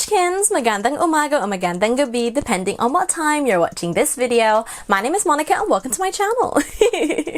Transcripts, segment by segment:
Munchkins! Magandang umaga o magandang gabi depending on what time you're watching this video. My name is Monica and welcome to my channel.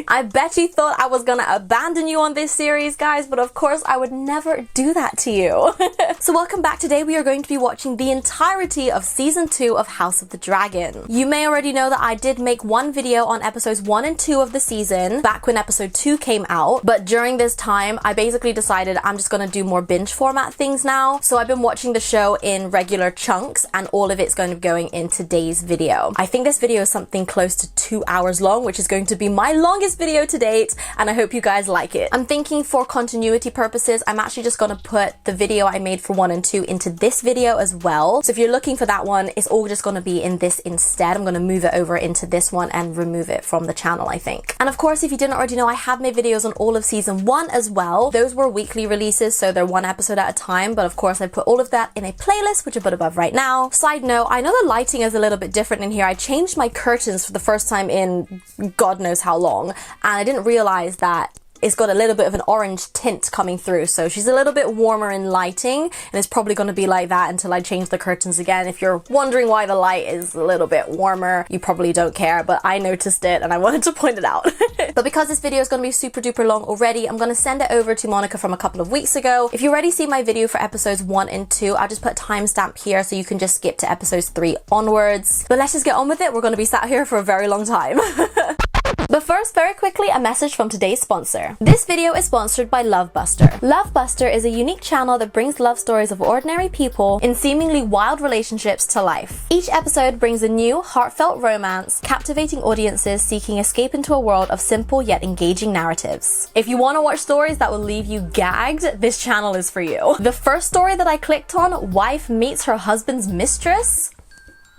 I bet you thought I was gonna abandon you on this series, guys, but of course I would never do that to you. So welcome back. Today we are going to be watching the entirety of season 2 of House of the Dragon. You may already know that I did make one video on episodes 1 and 2 of the season back when episode 2 came out, but during this time I basically decided I'm just gonna do more binge format things now. So I've been watching the show in regular chunks and all of it's going to be going in today's video. I think this video is something close to 2 hours long, which is going to be my longest video to date, and I hope you guys like it. I'm thinking for continuity purposes, I'm actually just gonna put the video I made for 1 and 2 into this video as well. So if you're looking for that one, it's all just gonna be in this instead. I'm gonna move it over into this one and remove it from the channel, I think. And of course, if you didn't already know, I have made videos on all of season 1 as well. Those were weekly releases, so they're one episode at a time, but of course I put all of that in a playlist, which I put above right now. Side note, I know the lighting is a little bit different in here. I changed my curtains for the first time in God knows how long, and I didn't realize that it's got a little bit of an orange tint coming through, so she's a little bit warmer in lighting, and it's probably going to be like that until I change the curtains again. If you're wondering why the light is a little bit warmer, you probably don't care, but I noticed it and I wanted to point it out. But because this video is going to be super duper long already, I'm going to send it over to Monica from a couple of weeks ago. If you already see my video for episodes 1 and 2, I'll just put a timestamp here so you can just skip to episodes 3 onwards. But let's just get on with it. We're going to be sat here for a very long time. But first, very quickly, a message from today's sponsor. This video is sponsored by Lovebuster. Lovebuster is a unique channel that brings love stories of ordinary people in seemingly wild relationships to life. Each episode brings a new, heartfelt romance, captivating audiences seeking escape into a world of simple yet engaging narratives. If you want to watch stories that will leave you gagged, this channel is for you. The first story that I clicked on, Wife Meets Her Husband's Mistress.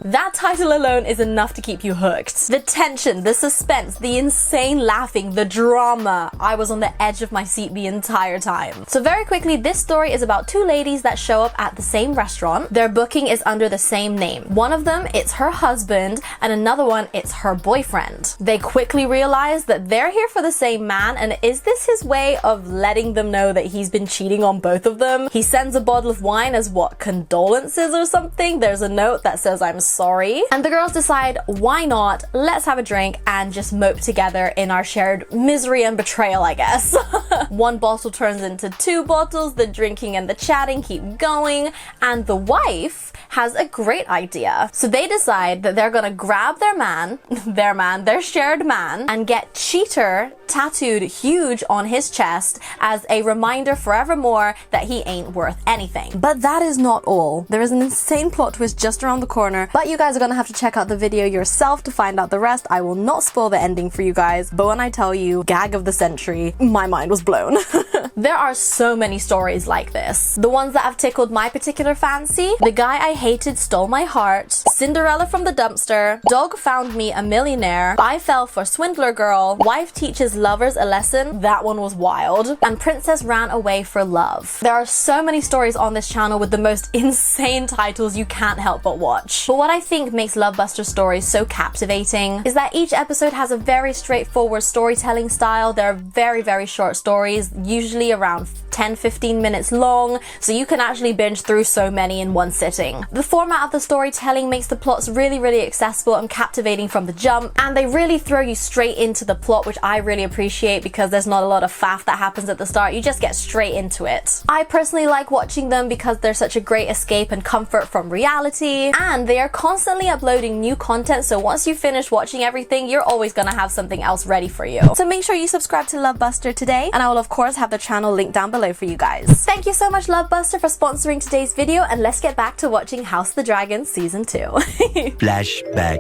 That title alone is enough to keep you hooked. The tension, the suspense, the insane laughing, the drama. I was on the edge of my seat the entire time. So very quickly, this story is about two ladies that show up at the same restaurant. Their booking is under the same name. One of them, it's her husband, and another one, it's her boyfriend. They quickly realize that they're here for the same man, and is this his way of letting them know that he's been cheating on both of them? He sends a bottle of wine as what, condolences or something? There's a note that says, "I'm sorry." And the girls decide, why not? Let's have a drink and just mope together in our shared misery and betrayal, I guess. One bottle turns into 2 bottles, the drinking and the chatting keep going, and the wife has a great idea. So they decide that they're gonna grab their shared man, and get cheater tattooed huge on his chest as a reminder forevermore that he ain't worth anything. But that is not all. There is an insane plot twist just around the corner, but you guys are gonna have to check out the video yourself to find out the rest. I will not spoil the ending for you guys, but when I tell you gag of the century, my mind was blown. There are so many stories like this. The ones that have tickled my particular fancy: The Guy I Hated Stole My Heart, Cinderella from the Dumpster, Dog Found Me a Millionaire, I Fell for Swindler Girl, Wife Teaches Lovers a Lesson, that one was wild, and Princess Ran Away for Love. There are so many stories on this channel with the most insane titles you can't help but watch. But what I think makes Lovebuster stories so captivating is that each episode has a very straightforward storytelling style. They're very, very short stories, usually around 10-15 minutes long, so you can actually binge through so many in one sitting. The format of the storytelling makes the plots really, really accessible and captivating from the jump, and they really throw you straight into the plot, which I really appreciate because there's not a lot of faff that happens at the start. You just get straight into it. I personally like watching them because they're such a great escape and comfort from reality, and they are constantly uploading new content, so once you finish watching everything, you're always gonna have something else ready for you. So make sure you subscribe to Lovebuster today, and I will of course have the channel linked down below for you guys. Thank you so much, Lovebuster, for sponsoring today's video, and let's get back to watching House of the Dragon season 2. Flashback.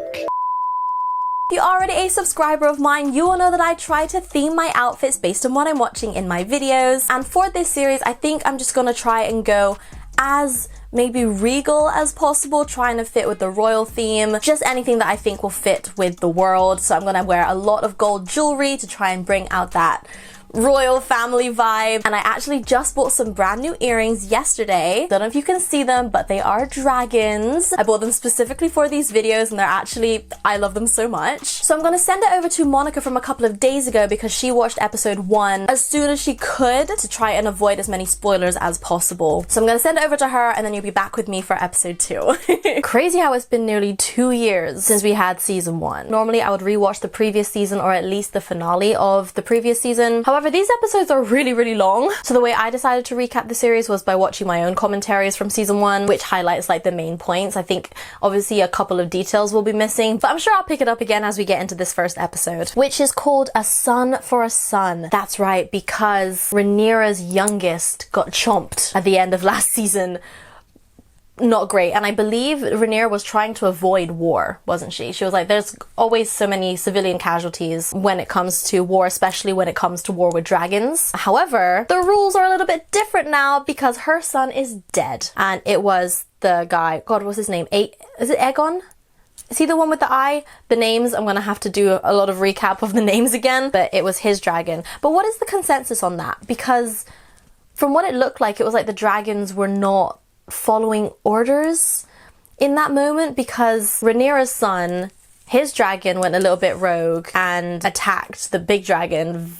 If you're already a subscriber of mine, you will know that I try to theme my outfits based on what I'm watching in my videos, and for this series I think I'm just gonna try and go as maybe regal as possible, trying to fit with the royal theme, just anything that I think will fit with the world. So I'm gonna wear a lot of gold jewelry to try and bring out that royal family vibe. And I actually just bought some brand new earrings yesterday. Don't know if you can see them, but they are dragons. I bought them specifically for these videos and they're actually, I love them so much. So I'm gonna send it over to Monica from a couple of days ago because she watched episode 1 as soon as she could to try and avoid as many spoilers as possible. So I'm gonna send it over to her and then you'll be back with me for episode 2. Crazy how it's been nearly 2 years since we had season 1. Normally I would rewatch the previous season or at least the finale of the previous season. However, these episodes are really long. So the way I decided to recap the series was by watching my own commentaries from season 1, which highlights like the main points. I think obviously a couple of details will be missing, but I'm sure I'll pick it up again as we get into this first episode, which is called A Son for a Son. That's right, because Rhaenyra's youngest got chomped at the end of last season. Not great. And I believe Rhaenyra was trying to avoid war, wasn't she? She was like, there's always so many civilian casualties when it comes to war, especially when it comes to war with dragons. However, the rules are a little bit different now because her son is dead. And it was the guy, God, what's his name? Is it Aegon? Is he the one with the eye? The names, I'm gonna have to do a lot of recap of the names again, but it was his dragon. But what is the consensus on that? Because from what it looked like, it was like the dragons were not following orders in that moment because Rhaenyra's son, his dragon went a little bit rogue and attacked the big dragon,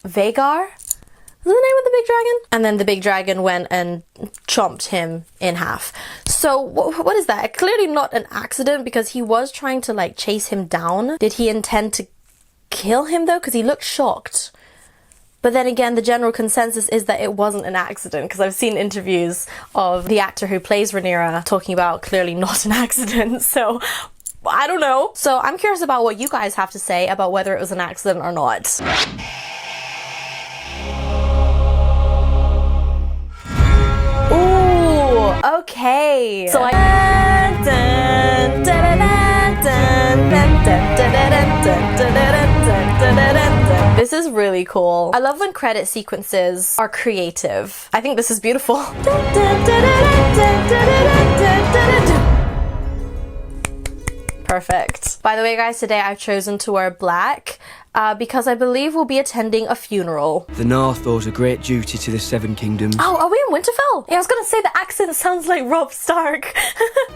Vhagar? Is the name of the big dragon? And then the big dragon went and chomped him in half. So what is that? Clearly not an accident because he was trying to like chase him down. Did he intend to kill him though? Because he looked shocked. But then again, the general consensus is that it wasn't an accident because I've seen interviews of the actor who plays Rhaenyra talking about clearly not an accident. So I don't know. So I'm curious about what you guys have to say about whether it was an accident or not. Ooh, okay. So this is really cool. I love when credit sequences are creative. I think this is beautiful. Perfect. By the way, guys, today I've chosen to wear black because I believe we'll be attending a funeral. The North owes a great duty to the Seven Kingdoms. Oh, are we in Winterfell? Yeah, I was gonna say the accent sounds like Robb Stark.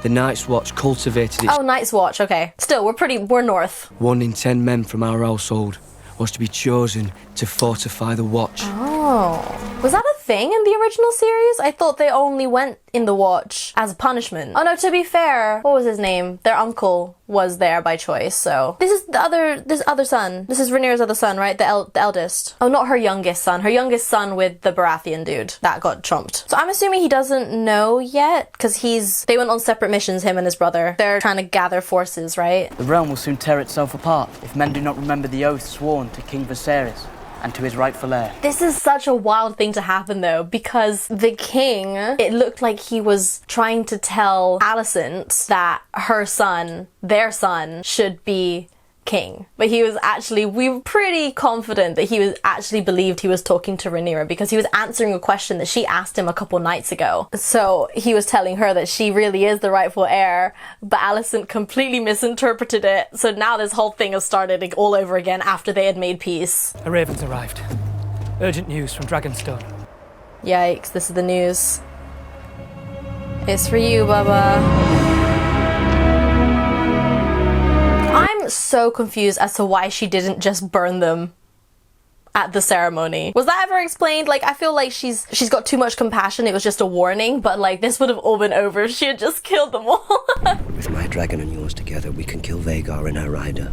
The Night's Watch cultivated its... Oh, Night's Watch, okay. Still, we're north. 1 in 10 men from our household was to be chosen to fortify the watch. Oh. Was that a thing in the original series? I thought they only went in the watch as a punishment. Oh no, to be fair, what was his name? Their uncle was there by choice, so. This other son. This is Rhaenyra's other son, right? The eldest. Oh, not her youngest son. Her youngest son with the Baratheon dude that got chomped. So I'm assuming he doesn't know yet, because they went on separate missions, him and his brother. They're trying to gather forces, right? The realm will soon tear itself apart if men do not remember the oath sworn to King Viserys and to his rightful heir. This is such a wild thing to happen though, because the king, it looked like he was trying to tell Alicent that her son, their son, should be king. But he was actually, we were pretty confident that he was actually believed he was talking to Rhaenyra because he was answering a question that she asked him a couple nights ago. So he was telling her that she really is the rightful heir, but Alicent completely misinterpreted it. So now this whole thing has started all over again after they had made peace. A raven's arrived. Urgent news from Dragonstone. Yikes, this is the news. It's for you, Bubba. I'm so confused as to why she didn't just burn them at the ceremony. Was that ever explained? Like, I feel like she's got too much compassion. It was just a warning, but like this would have all been over if she had just killed them all. With my dragon and yours together, we can kill Vhagar and her rider.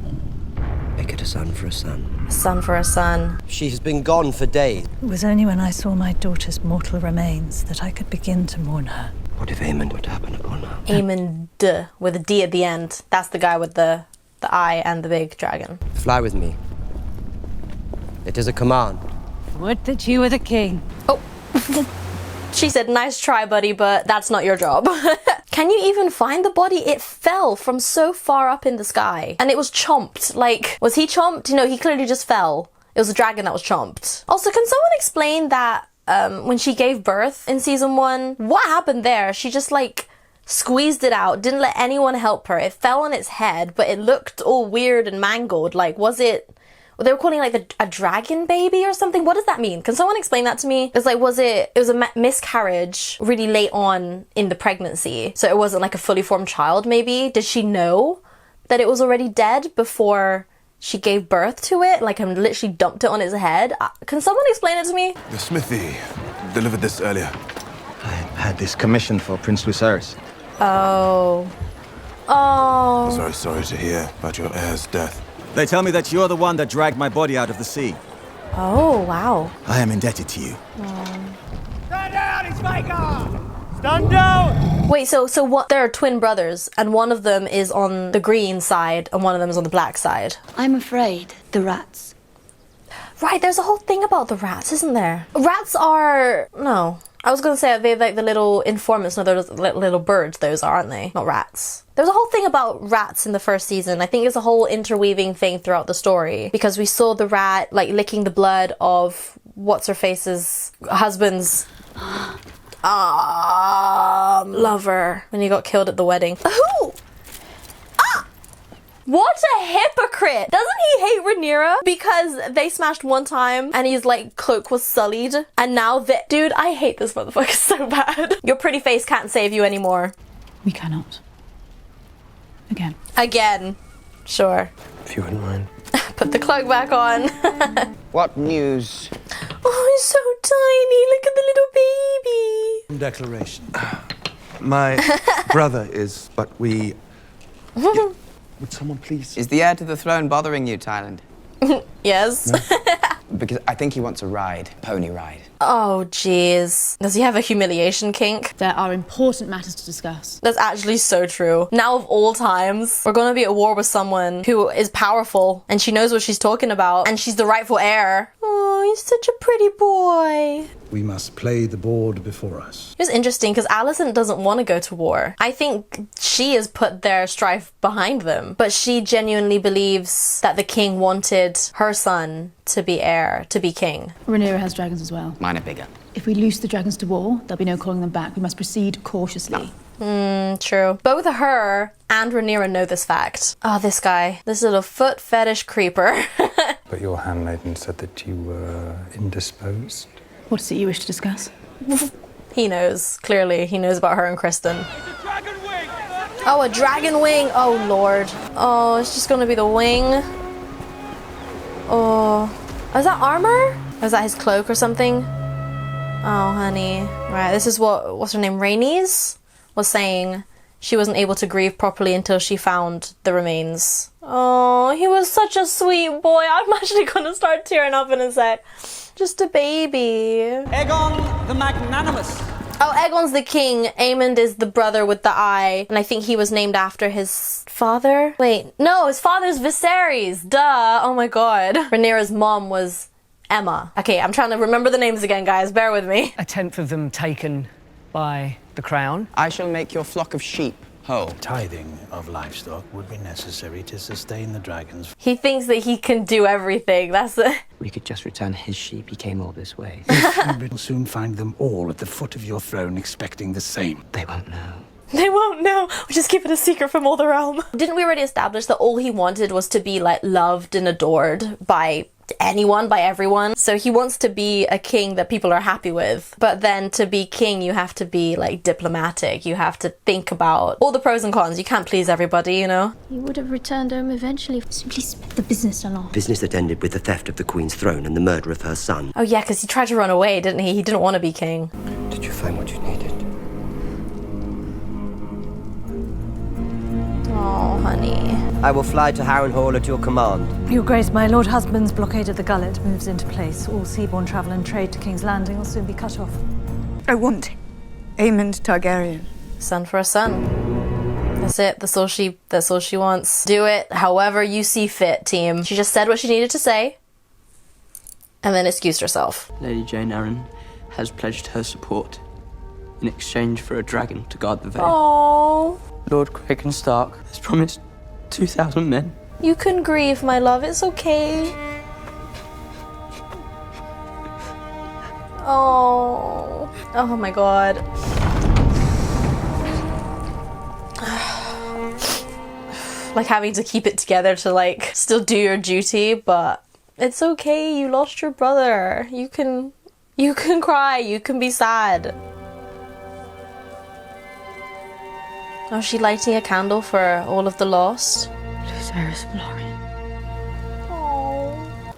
Make it a son for a son. A son for a son. She has been gone for days. It was only when I saw my daughter's mortal remains that I could begin to mourn her. What if Aemond were to happen upon her? Aemond, with a D at the end. That's the guy with the eye and the big dragon. Fly with me. It is a command. Would that you were the king. Oh. She said, nice try, buddy, but that's not your job. Can you even find the body? It fell from so far up in the sky. And it was chomped. Like, was he chomped? No, he clearly just fell. It was a dragon that was chomped. Also, can someone explain that when she gave birth in season 1, what happened there? She just like squeezed it out, didn't let anyone help her. It fell on its head, but it looked all weird and mangled. Like, was it They were calling it like a dragon baby or something. What does that mean? Can someone explain that to me? It's like, it was a miscarriage really late on in the pregnancy. So it wasn't like a fully formed child maybe. Did she know that it was already dead before she gave birth to it? Like, and literally dumped it on its head? Can someone explain it to me? The smithy delivered this earlier. I had this commissioned for Prince Lucerys. Oh. Oh. I'm very sorry to hear about your heir's death. They tell me that you're the one that dragged my body out of the sea. Oh, wow. I am indebted to you. Stand down, it's Vhagar! Stand down! Wait, so what? There are twin brothers, and one of them is on the green side, and one of them is on the black side. I'm afraid the rats. Right, there's a whole thing about the rats, isn't there? Rats are... No. I was going to say they're like the little informants. No, they're little birds, those are, aren't they? Not rats. There's a whole thing about rats in the first season. I think it's a whole interweaving thing throughout the story. Because we saw the rat, like, licking the blood of what's-her-face's husband's... lover. When he got killed at the wedding. Who? What a hypocrite! Doesn't he hate Rhaenyra because they smashed one time and his like cloak was sullied, and now that dude, I hate this motherfucker so bad. Your pretty face can't save you anymore. We cannot. Again. Sure. If you wouldn't mind. Put the cloak back on. What news? Oh, he's so tiny. Look at the little baby. Declaration. My brother is, but we... Would someone please... Is the heir to the throne bothering you, Thailand? Yes. No? Because I think he wants a ride. Pony ride. Oh, jeez. Does he have a humiliation kink? There are important matters to discuss. That's actually so true. Now of all times, we're gonna be at war with someone who is powerful and she knows what she's talking about and she's the rightful heir. Oh, he's such a pretty boy. We must play the board before us. It's interesting because Alicent doesn't want to go to war. I think she has put their strife behind them, but she genuinely believes that the king wanted her son to be heir, to be king. Rhaenyra has dragons as well. Mine are bigger. If we loose the dragons to war, there'll be no calling them back. We must proceed cautiously. True. Both her and Rhaenyra know this fact. Oh, this guy. This little foot fetish creeper. But your handmaiden said that you were indisposed. What is it you wish to discuss? He knows. Clearly, he knows about her and Kristen. Oh, a dragon wing! Oh, Lord. Oh, it's just gonna be the wing. Oh. Is that armor? Or is that his cloak or something? Oh, honey. Right, this is what's her name? Rhaenys was saying she wasn't able to grieve properly until she found the remains. Oh, he was such a sweet boy. I'm actually gonna start tearing up in a sec. Just a baby. Aegon the Magnanimous. Oh, Aegon's the king. Aemond is the brother with the eye. And I think he was named after his father. Wait, no, his father's Viserys. Duh. Oh my god. Rhaenyra's mom was Emma. Okay, I'm trying to remember the names again, guys. Bear with me. A tenth of them taken by the crown. I shall make your flock of sheep whole. Tithing of livestock would be necessary to sustain the dragons. He thinks that he can do everything. That's it. We could just return his sheep. He came all this way. You will soon find them all at the foot of your throne expecting the same. They won't know. They won't know. We just keep it a secret from all the realm. Didn't we already establish that all he wanted was to be like loved and adored by anyone, by everyone? So he wants to be a king that people are happy with. But then to be king, you have to be like diplomatic. You have to think about all the pros and cons. You can't please everybody, you know? He would have returned home eventually. Simply spit the business along. Business that ended with the theft of the Queen's throne and the murder of her son. Oh yeah, because he tried to run away, didn't he? He didn't want to be king. Did you find what you needed? Oh, honey. I will fly to Harrenhal at your command. Your Grace, my Lord Husband's blockade of the gullet moves into place. All seaborne travel and trade to King's Landing will soon be cut off. I want Aemond Targaryen. Son for a son. That's it. That's all she wants. Do it however you see fit, team. She just said what she needed to say and then excused herself. Lady Jane Arryn has pledged her support in exchange for a dragon to guard the Vale. Oh. Lord Cragen Stark has promised 2,000 men. You can grieve, my love. It's okay. Oh. Oh my god. Like having to keep it together to like still do your duty, but It's okay, you lost your brother. You can cry, you can be sad. Oh, is she lighting a candle for all of the lost? Lucerys Florian.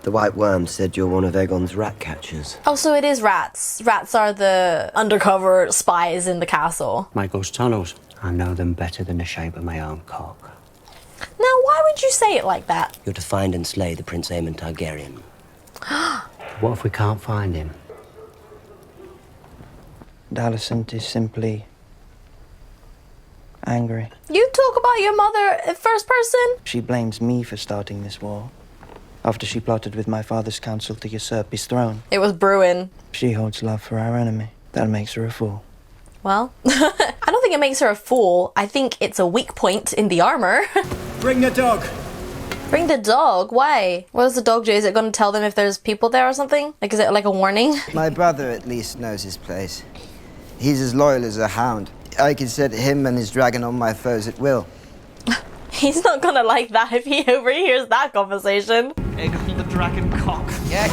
The White Worm said you're one of Aegon's rat catchers. Oh, so it is rats. Rats are the undercover spies in the castle. Michael's tunnels. I know them better than the shape of my own cock. Now, why would you say it like that? You're to find and slay the Prince Aemon Targaryen. What if we can't find him? Alicent is simply angry. You talk about your mother in first person? She blames me for starting this war, after she plotted with my father's council to usurp his throne. It was brewing. She holds love for our enemy. That makes her a fool. Well, I don't think it makes her a fool. I think it's a weak point in the armor. Bring the dog. Bring the dog? Why? What does the dog do? Is it going to tell them if there's people there or something? Like, is it like a warning? My brother at least knows his place. He's as loyal as a hound. I can set him and his dragon on my foes at will. He's not gonna like that if he overhears that conversation. Aegon the dragon cock. Yes,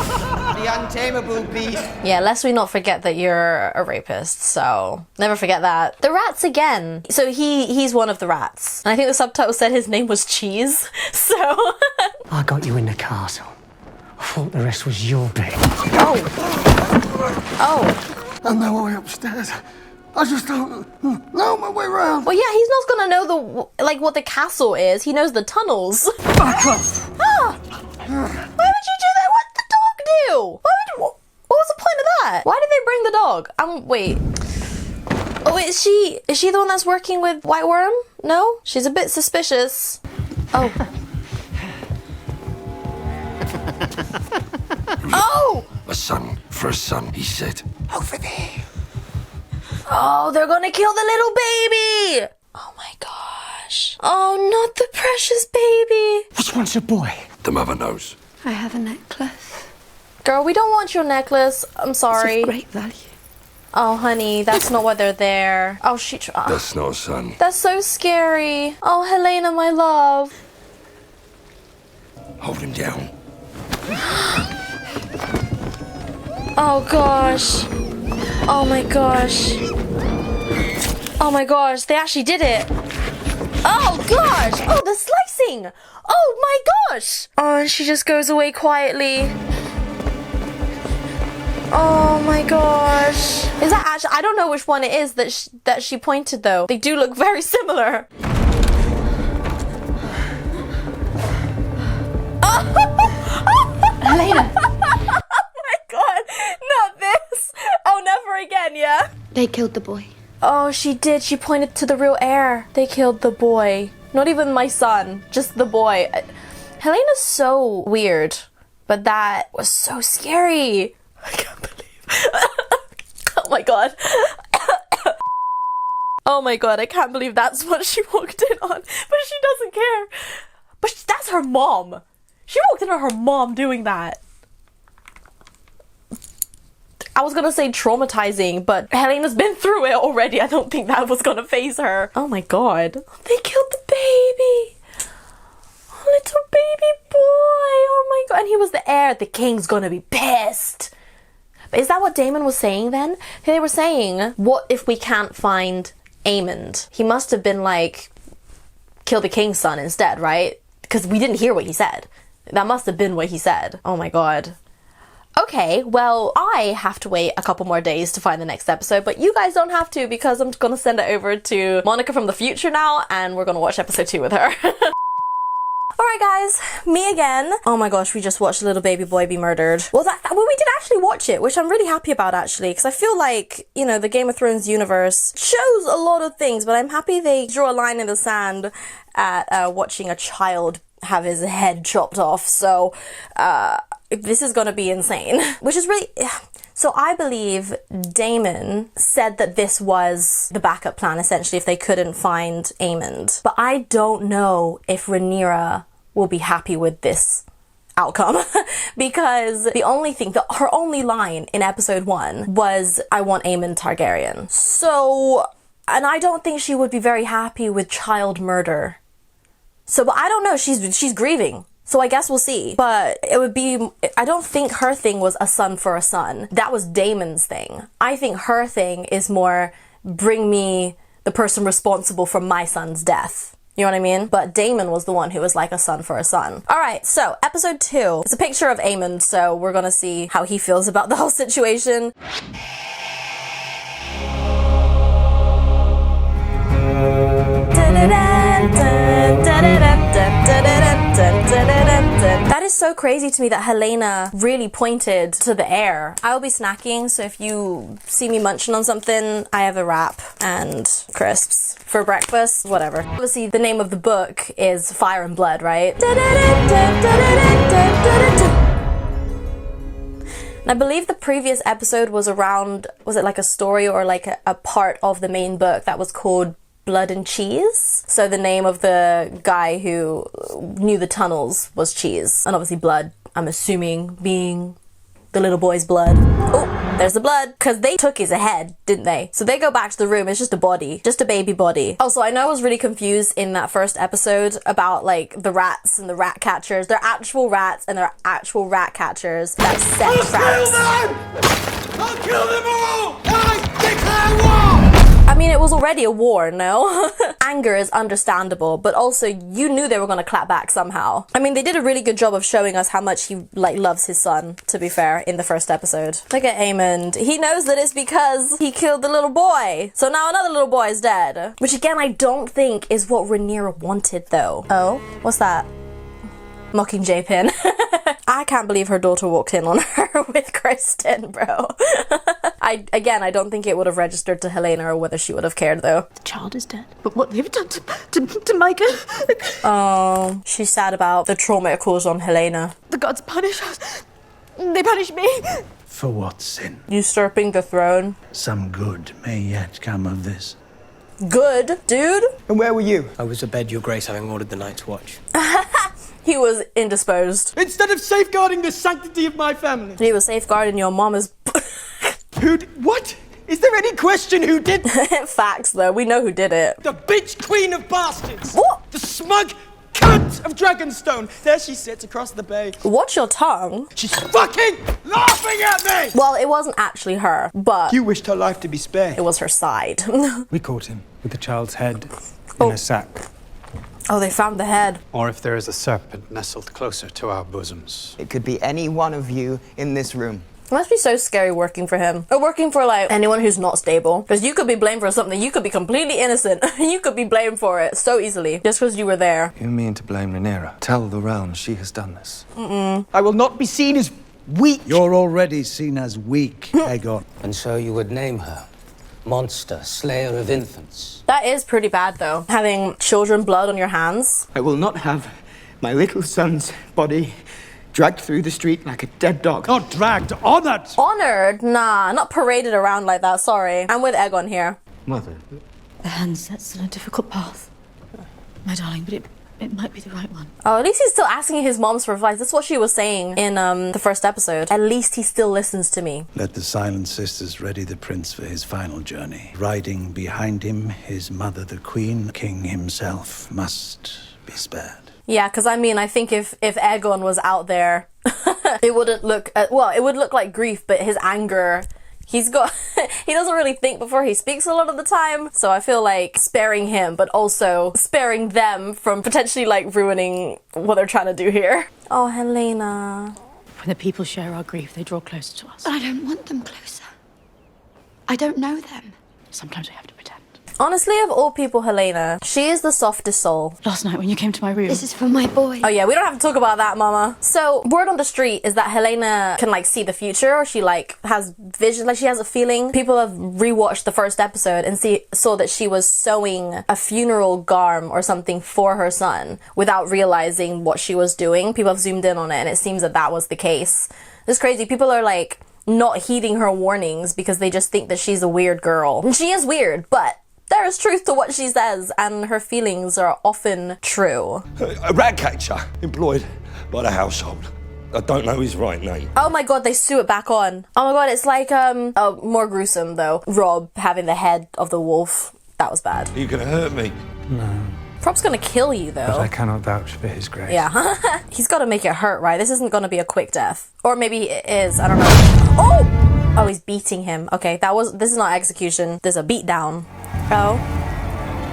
the untamable beast. Yeah, lest we not forget that you're a rapist, so never forget that. The rats again. So he's one of the rats. And I think the subtitle said his name was Cheese, so... I got you in the castle. I thought the rest was your bit. Oh. I know my way upstairs. I just don't know my way around. Well, yeah, he's not gonna know what the castle is. He knows the tunnels. Back off! Ah! Why would you do that? What did the dog do? What was the point of that? Why did they bring the dog? Wait. Oh, is she the one that's working with White Worm? No? She's a bit suspicious. Oh. Oh! A son for a son, he said. Over there. Oh, they're gonna kill the little baby! Oh my gosh. Oh, not the precious baby. Which one's a boy? The mother knows. I have a necklace. Girl, we don't want your necklace. I'm sorry. It's of great value. Oh, honey, that's not why they're there. Oh, That's not a son. That's so scary. Oh, Helena, my love. Hold him down. Oh gosh. Oh my gosh. Oh my gosh, they actually did it. Oh gosh. Oh, the slicing. Oh my gosh. Oh, and she just goes away quietly. Oh my gosh. Is that actually, I don't know which one it is that she pointed though. They do look very similar. Helena! Not this! Oh, never again, yeah? They killed the boy. Oh, she did. She pointed to the real heir. They killed the boy. Not even my son, just the boy. Helena's so weird, but that was so scary. I can't believe. Oh my god. Oh my god, I can't believe that's what she walked in on. But she doesn't care. But that's her mom. She walked in on her mom doing that. I was gonna say traumatizing, but Helena's been through it already. I don't think that was gonna faze her. Oh my god. They killed the baby. Oh, little baby boy. Oh my god. And he was the heir. The king's gonna be pissed. But is that what Daemon was saying then? They were saying, what if we can't find Aemond? He must have been like, kill the king's son instead, right? Because we didn't hear what he said. That must have been what he said. Oh my god. Okay, well, I have to wait a couple more days to find the next episode, but you guys don't have to because I'm gonna send it over to Monica from the future now, and we're gonna watch episode 2 with her. Alright guys, me again. Oh my gosh, we just watched a little baby boy be murdered. Well, we did actually watch it, which I'm really happy about actually, because I feel like, you know, the Game of Thrones universe shows a lot of things, but I'm happy they draw a line in the sand at watching a child have his head chopped off, so this is gonna be insane. Which is really... So I believe Daemon said that this was the backup plan, essentially, if they couldn't find Aemond. But I don't know if Rhaenyra will be happy with this outcome. Because the only thing, her only line in episode 1 was, I want Aemond Targaryen. So... And I don't think she would be very happy with child murder. So, but I don't know, she's grieving. So I guess we'll see. But it would be, I don't think her thing was a son for a son. That was Damon's thing. I think her thing is more, bring me the person responsible for my son's death. You know what I mean? But Damon was the one who was like a son for a son. Alright, so episode 2. It's a picture of Aemond, so we're gonna see how he feels about the whole situation. That is so crazy to me that Helena really pointed to the air. I will be snacking, so if you see me munching on something, I have a wrap and crisps for breakfast, whatever. Obviously, the name of the book is Fire and Blood, right? And I believe the previous episode was around, was it like a story or like a part of the main book that was called Blood and Cheese? So the name of the guy who knew the tunnels was Cheese. And obviously blood, I'm assuming, being the little boy's blood. Oh, there's the blood. Because they took his head, didn't they? So they go back to the room, it's just a body. Just a baby body. Also, I know I was really confused in that first episode about like the rats and the rat catchers. They're actual rats and they're actual rat catchers that set traps. I'll kill them all! I declare war! I mean, it was already a war, no? Anger is understandable, but also you knew they were gonna clap back somehow. I mean, they did a really good job of showing us how much he like loves his son, to be fair, in the first episode. Look at Aemond. He knows that it's because he killed the little boy. So now another little boy is dead. Which again, I don't think is what Rhaenyra wanted though. Oh, what's that? Mockingjay pin. I can't believe her daughter walked in on her with Kristen, bro. I don't think it would have registered to Helena or whether she would have cared though. The child is dead. But what they've done to Micah. Oh, she's sad about the trauma it caused on Helena. The gods punish us. They punish me. For what sin? Usurping the throne. Some good may yet come of this. Good, dude? And where were you? I was abed, Your Grace, having ordered the Night's Watch. He was indisposed. Instead of safeguarding the sanctity of my family. He was safeguarding your mama's... What? Is there any question who did? Facts, though. We know who did it. The bitch queen of bastards. What? The smug cunt of Dragonstone. There she sits across the bay. Watch your tongue. She's fucking laughing at me! Well, it wasn't actually her, but... You wished her life to be spared. It was her side. We caught him with the child's head in a sack. Oh, they found the head. Or if there is a serpent nestled closer to our bosoms. It could be any one of you in this room. It must be so scary working for him. Or working for, like, anyone who's not stable. Because you could be blamed for something. You could be completely innocent. You could be blamed for it so easily. Just because you were there. You mean to blame Rhaenyra? Tell the realm she has done this. I will not be seen as weak. You're already seen as weak, Aegon. And so you would name her Monster, Slayer of Infants. That is pretty bad, though. Having children blood on your hands. I will not have my little son's body dragged through the street like a dead dog. Not dragged, honored! Honored? Nah, not paraded around like that, sorry. I'm with Aegon here. Mother. The hand sets on a difficult path. My darling, but it might be the right one. Oh, at least he's still asking his moms for advice. That's what she was saying in the first episode. At least he still listens to me. Let the Silent Sisters ready the prince for his final journey. Riding behind him, his mother, the queen, king himself, must be spared. Yeah, because I mean, I think if Aegon was out there, it wouldn't look, well, it would look like grief, but his anger, he doesn't really think before he speaks a lot of the time. So I feel like sparing him, but also sparing them from potentially like ruining what they're trying to do here. Oh, Helena. When the people share our grief, they draw closer to us. I don't want them closer. I don't know them. Sometimes we have to pretend. Honestly, of all people, Helena, she is the softest soul. Last night when you came to my room. This is for my boy. Oh yeah, we don't have to talk about that, mama. So, word on the street is that Helena can like see the future, or she like has vision, like she has a feeling. People have rewatched the first episode and saw that she was sewing a funeral garm or something for her son without realizing what she was doing. People have zoomed in on it and it seems that that was the case. It's crazy. People are like not heeding her warnings because they just think that she's a weird girl. And she is weird, but there is truth to what she says, and her feelings are often true. A rat catcher employed by the household. I don't know his right name. Oh my god, they sew it back on. Oh my god, it's like, oh, more gruesome though. Rob having the head of the wolf. That was bad. Are you gonna hurt me? No. Prob's gonna kill you though. But I cannot vouch for his grace. Yeah. He's gotta make it hurt, right? This isn't gonna be a quick death. Or maybe it is, I don't know. Oh! Oh, he's beating him. Okay, this is not execution. There's a beat down. Oh.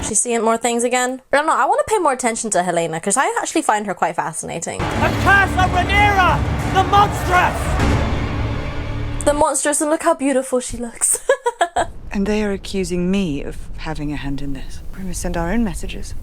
She's seeing more things again? I don't know, I want to pay more attention to Helena, because I actually find her quite fascinating. The curse of Rhaenyra! The monstrous! The monstrous, and look how beautiful she looks. And they are accusing me of having a hand in this. We must send our own messages,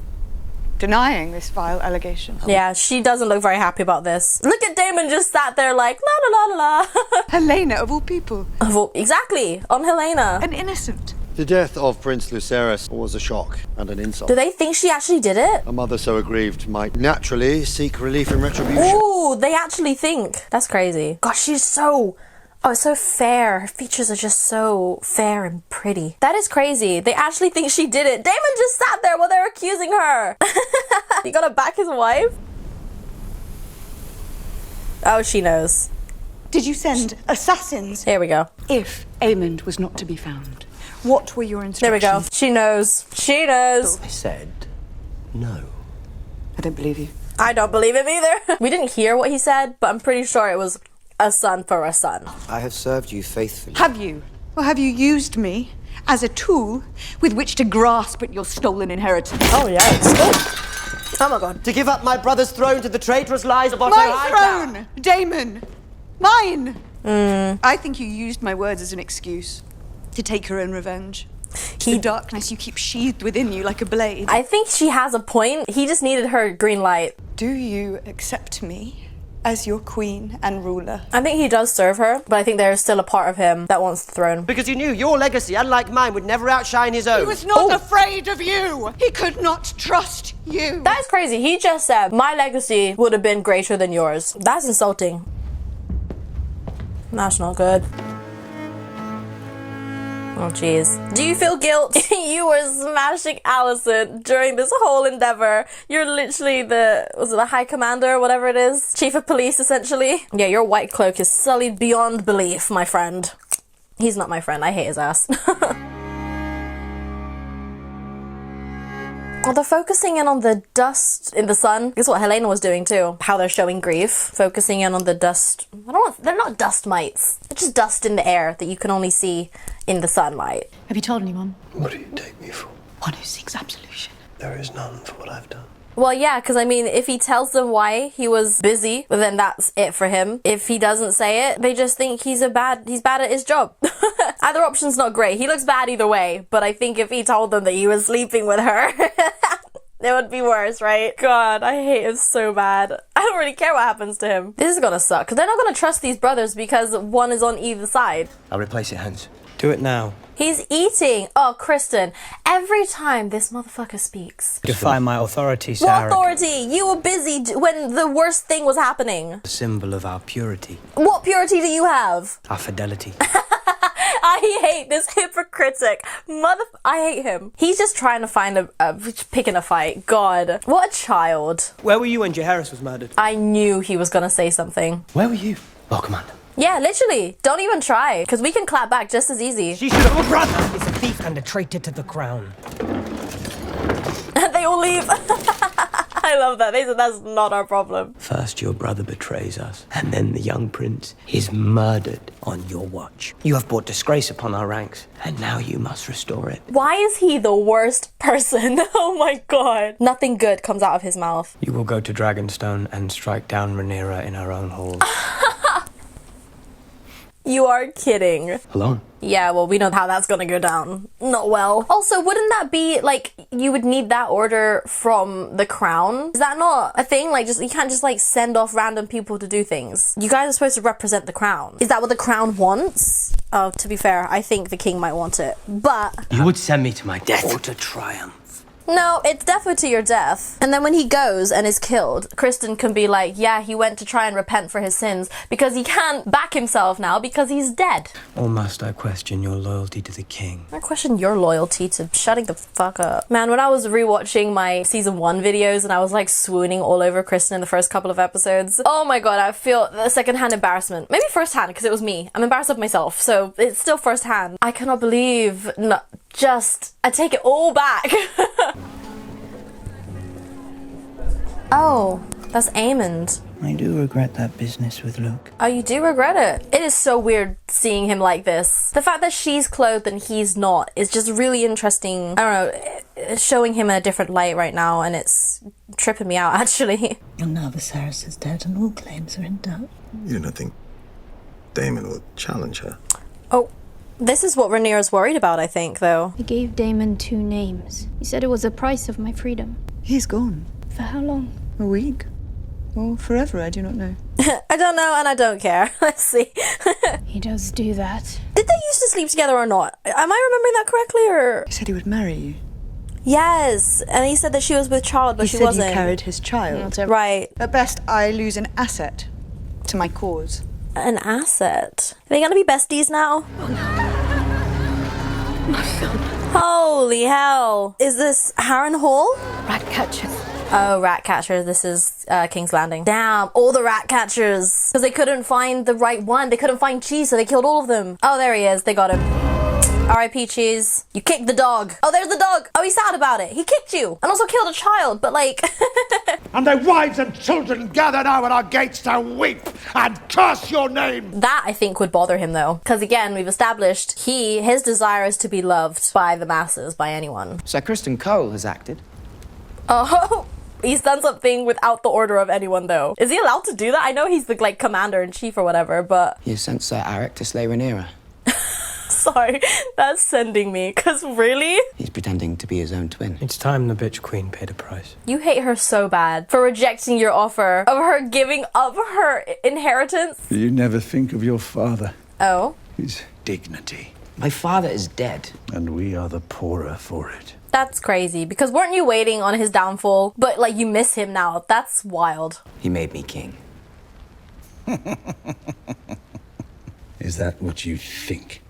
denying this vile allegation. Yeah, she doesn't look very happy about this. Look at Daemon just sat there like, la la la la la. Helena, of all people. Exactly, on Helena. An innocent. The death of Prince Lucerys was a shock and an insult. Do they think she actually did it? A mother so aggrieved might naturally seek relief and retribution. Ooh, they actually think. That's crazy. Gosh, she's so... Oh, so fair. Her features are just so fair and pretty. That is crazy. They actually think she did it. Daemon just sat there while they're accusing her. You gotta back his wife? Oh, she knows. Did you send assassins? Here we go. If Aemond was not to be found, what were your instructions? There we go. She knows. She knows. I said no. I don't believe you. I don't believe him either. We didn't hear what he said, but I'm pretty sure it was a son for a son. I have served you faithfully. Have you? Or have you used me as a tool with which to grasp at your stolen inheritance? Oh, yikes. Oh my god. To give up my brother's throne to the traitorous lies of My throne! Daemon! Mine! I think you used my words as an excuse to take your own revenge. The darkness you keep sheathed within you like a blade. I think she has a point. He just needed her green light. Do you accept me as your queen and ruler? I think he does serve her, but I think there is still a part of him that wants the throne. Because you knew your legacy, unlike mine, would never outshine his own. He was not afraid of you! He could not trust you! That is crazy. He just said, my legacy would have been greater than yours. That's insulting. That's not good. Oh, jeez. Do you feel guilt? You were smashing Alicent during this whole endeavor. You're literally was it the High Commander or whatever it is? Chief of Police, essentially. Yeah, your white cloak is sullied beyond belief, my friend. He's not my friend. I hate his ass. Well, they're focusing in on the dust in the sun. Guess what Helena was doing too. How they're showing grief. Focusing in on the dust. They're not dust mites. They're just dust in the air that you can only see in the sunlight. Have you told anyone? What do you take me for? One who seeks absolution. There is none for what I've done. Well, yeah, because I mean, if he tells them why he was busy, then that's it for him. If he doesn't say it, they just think he's bad at his job. Either option's not great. He looks bad either way, but I think if he told them that he was sleeping with her, it would be worse, right? God, I hate him so bad. I don't really care what happens to him. This is gonna suck, because they're not gonna trust these brothers because one is on either side. I'll replace it, Hans. Do it now. He's eating. Oh, Kristen, every time this motherfucker speaks. Defy my authority, What Sarah. authority? You were busy when the worst thing was happening. A symbol of our purity, What purity do you have? our fidelity. I hate this hypocritic I hate him. He's just trying to find picking a fight. God, what a child. Where were you when Jaehaerys was murdered? I knew he was gonna say something. Where were you? Oh, Commander. Yeah, literally. Don't even try, because we can clap back just as easy. She should have... brother! He's a thief and a traitor to the crown. They all leave. I love that. They said that's not our problem. First your brother betrays us, and then the young prince is murdered on your watch. You have brought disgrace upon our ranks, and now you must restore it. Why is he the worst person? Oh my god. Nothing good comes out of his mouth. You will go to Dragonstone and strike down Rhaenyra in her own halls. You are kidding. Alone? Yeah, well, we know how that's gonna go down. Not well. Also, wouldn't that be, like, you would need that order from the crown? Is that not a thing? Like, you can't just, like, send off random people to do things. You guys are supposed to represent the crown. Is that what the crown wants? Oh, to be fair, I think the king might want it. But... You would send me to my death or to triumph. No, it's definitely to your death. And then when he goes and is killed, Kristen can be like, yeah, he went to try and repent for his sins because he can't back himself now because he's dead. Or must I question your loyalty to the king? I question your loyalty to shutting the fuck up. Man, when I was rewatching my season 1 videos and I was like swooning all over Kristen in the first couple of episodes, oh my god, I feel the secondhand embarrassment. Maybe firsthand because it was me. I'm embarrassed of myself, so it's still firsthand. I cannot believe, I take it all back. Oh, that's Aemond. I do regret that business with Luke. Oh, you do regret it? It is so weird seeing him like this. The fact that she's clothed and he's not is just really interesting. I don't know, it's showing him in a different light right now, and it's tripping me out, actually. And now Viserys is dead and all claims are in doubt. You don't think Daemon will challenge her? Oh, this is what Rhaenyra's worried about, I think, though. I gave Daemon 2 names. He said it was the price of my freedom. He's gone. For how long? A week? Or forever, I do not know. I don't know and I don't care. Let's see. He does do that. Did they used to sleep together or not? Am I remembering that correctly, or...? He said he would marry you. Yes, and he said that she was with child, but she wasn't. He said you carried his child. Right. At best, I lose an asset to my cause. An asset? Are they gonna be besties now? Holy hell. Is this Harrenhal? Ratcatchers. Oh, Ratcatchers. This is King's Landing. Damn, all the Ratcatchers. Because they couldn't find the right one. They couldn't find Cheese, so they killed all of them. Oh, there he is. They got him. R.I.P. Cheese. You kicked the dog. Oh, there's the dog. Oh, he's sad about it. He kicked you. And also killed a child, but like... And their wives and children gather now at our gates to weep and curse your name. That, I think, would bother him, though. Because, again, we've established his desire is to be loved by the masses, by anyone. Sir Kristen Cole has acted. Oh, he's done something without the order of anyone, though. Is he allowed to do that? I know he's the, like, commander-in-chief or whatever, but... He has sent Sir Aric to slay Rhaenyra. Sorry, that's sending me, because really? He's pretending to be his own twin. It's time the bitch queen paid a price. You hate her so bad for rejecting your offer of her giving up her inheritance. You never think of your father. Oh? His dignity. My father is dead. And we are the poorer for it. That's crazy, because weren't you waiting on his downfall? But, like, you miss him now. That's wild. He made me king. Is that what you think?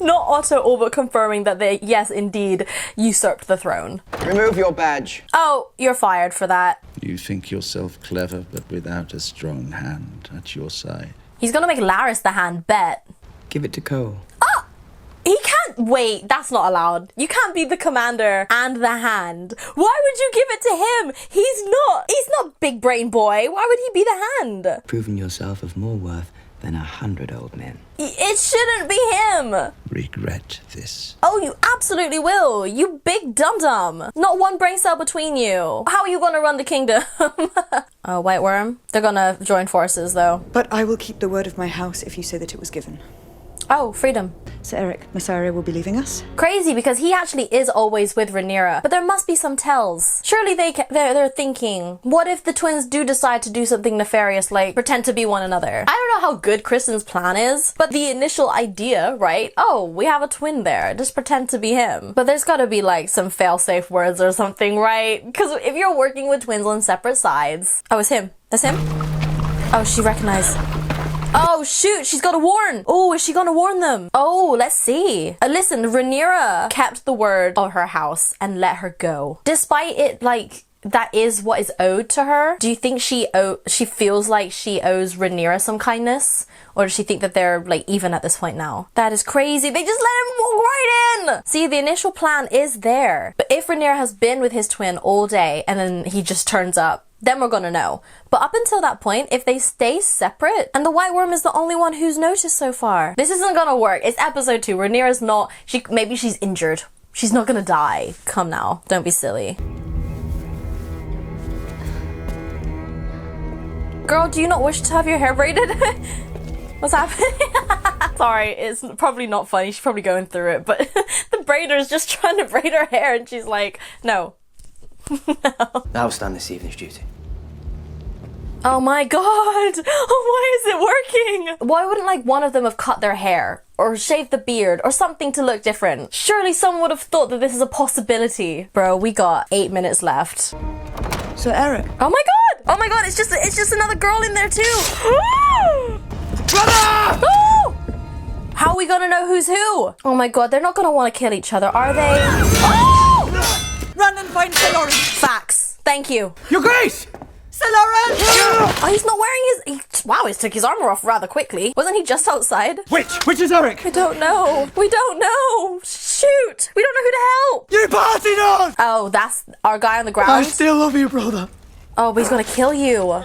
Not Otto all but confirming that they, yes, indeed, usurped the throne. Remove your badge. Oh, you're fired for that. You think yourself clever, but without a strong hand at your side. He's gonna make Larys the hand, bet. Give it to Cole. He can't, wait, that's not allowed. You can't be the commander and the hand. Why would you give it to him? He's not big brain boy. Why would he be the hand? Proven yourself of more worth than 100 old men. It shouldn't be him. Regret this. Oh, you absolutely will. You big dum-dum. Not one brain cell between you. How are you gonna run the kingdom? Oh, White Worm. They're gonna join forces, though. But I will keep the word of my house if you say that it was given. Oh, freedom. Sir Eric Mysaria will be leaving us. Crazy, because he actually is always with Rhaenyra. But there must be some tells. Surely they're thinking, what if the twins do decide to do something nefarious, like pretend to be one another? I don't know how good Kristen's plan is, but the initial idea, right? Oh, we have a twin there. Just pretend to be him. But there's gotta be like some fail-safe words or something, right? Because if you're working with twins on separate sides... Oh, it's him. That's him? Oh, she recognized... Oh shoot, she's got to warn. Oh, is she gonna warn them? Oh, let's see. Listen, Rhaenyra kept the word of her house and let her go. Despite it, like, that is what is owed to her. Do you think she feels like she owes Rhaenyra some kindness? Or does she think that they're, like, even at this point now? That is crazy. They just let him walk right in. See, the initial plan is there. But if Rhaenyra has been with his twin all day and then he just turns up, then we're gonna know. But up until that point, if they stay separate, and the White Worm is the only one who's noticed so far, this isn't gonna work. It's episode 2. Rhaenyra's not... Maybe she's injured. She's not gonna die. Come now. Don't be silly. Girl, do you not wish to have your hair braided? What's happening? Sorry, it's probably not funny. She's probably going through it, but the braider is just trying to braid her hair and she's like, no. No. I'll stand this evening's duty. Oh my god! Oh, why is it working? Why wouldn't like one of them have cut their hair? Or shaved the beard? Or something to look different? Surely someone would have thought that this is a possibility. Bro, we got 8 minutes left. So Eric. Oh my god! Oh my god, it's just another girl in there too! Brother! Oh! How are we gonna know who's who? Oh my god, they're not gonna want to kill each other, are they? Oh! Run and find Sir Lawrence. Facts. Thank you. Your Grace! Sir Lawrence! Oh, he's not wearing his... Wow, he took his armor off rather quickly. Wasn't he just outside? Which is Eric? I don't know. We don't know. Shh. shoot! We don't know who to help! You parted on! Oh, that's our guy on the ground? I still love you, brother. Oh, but he's gonna kill you. Oh,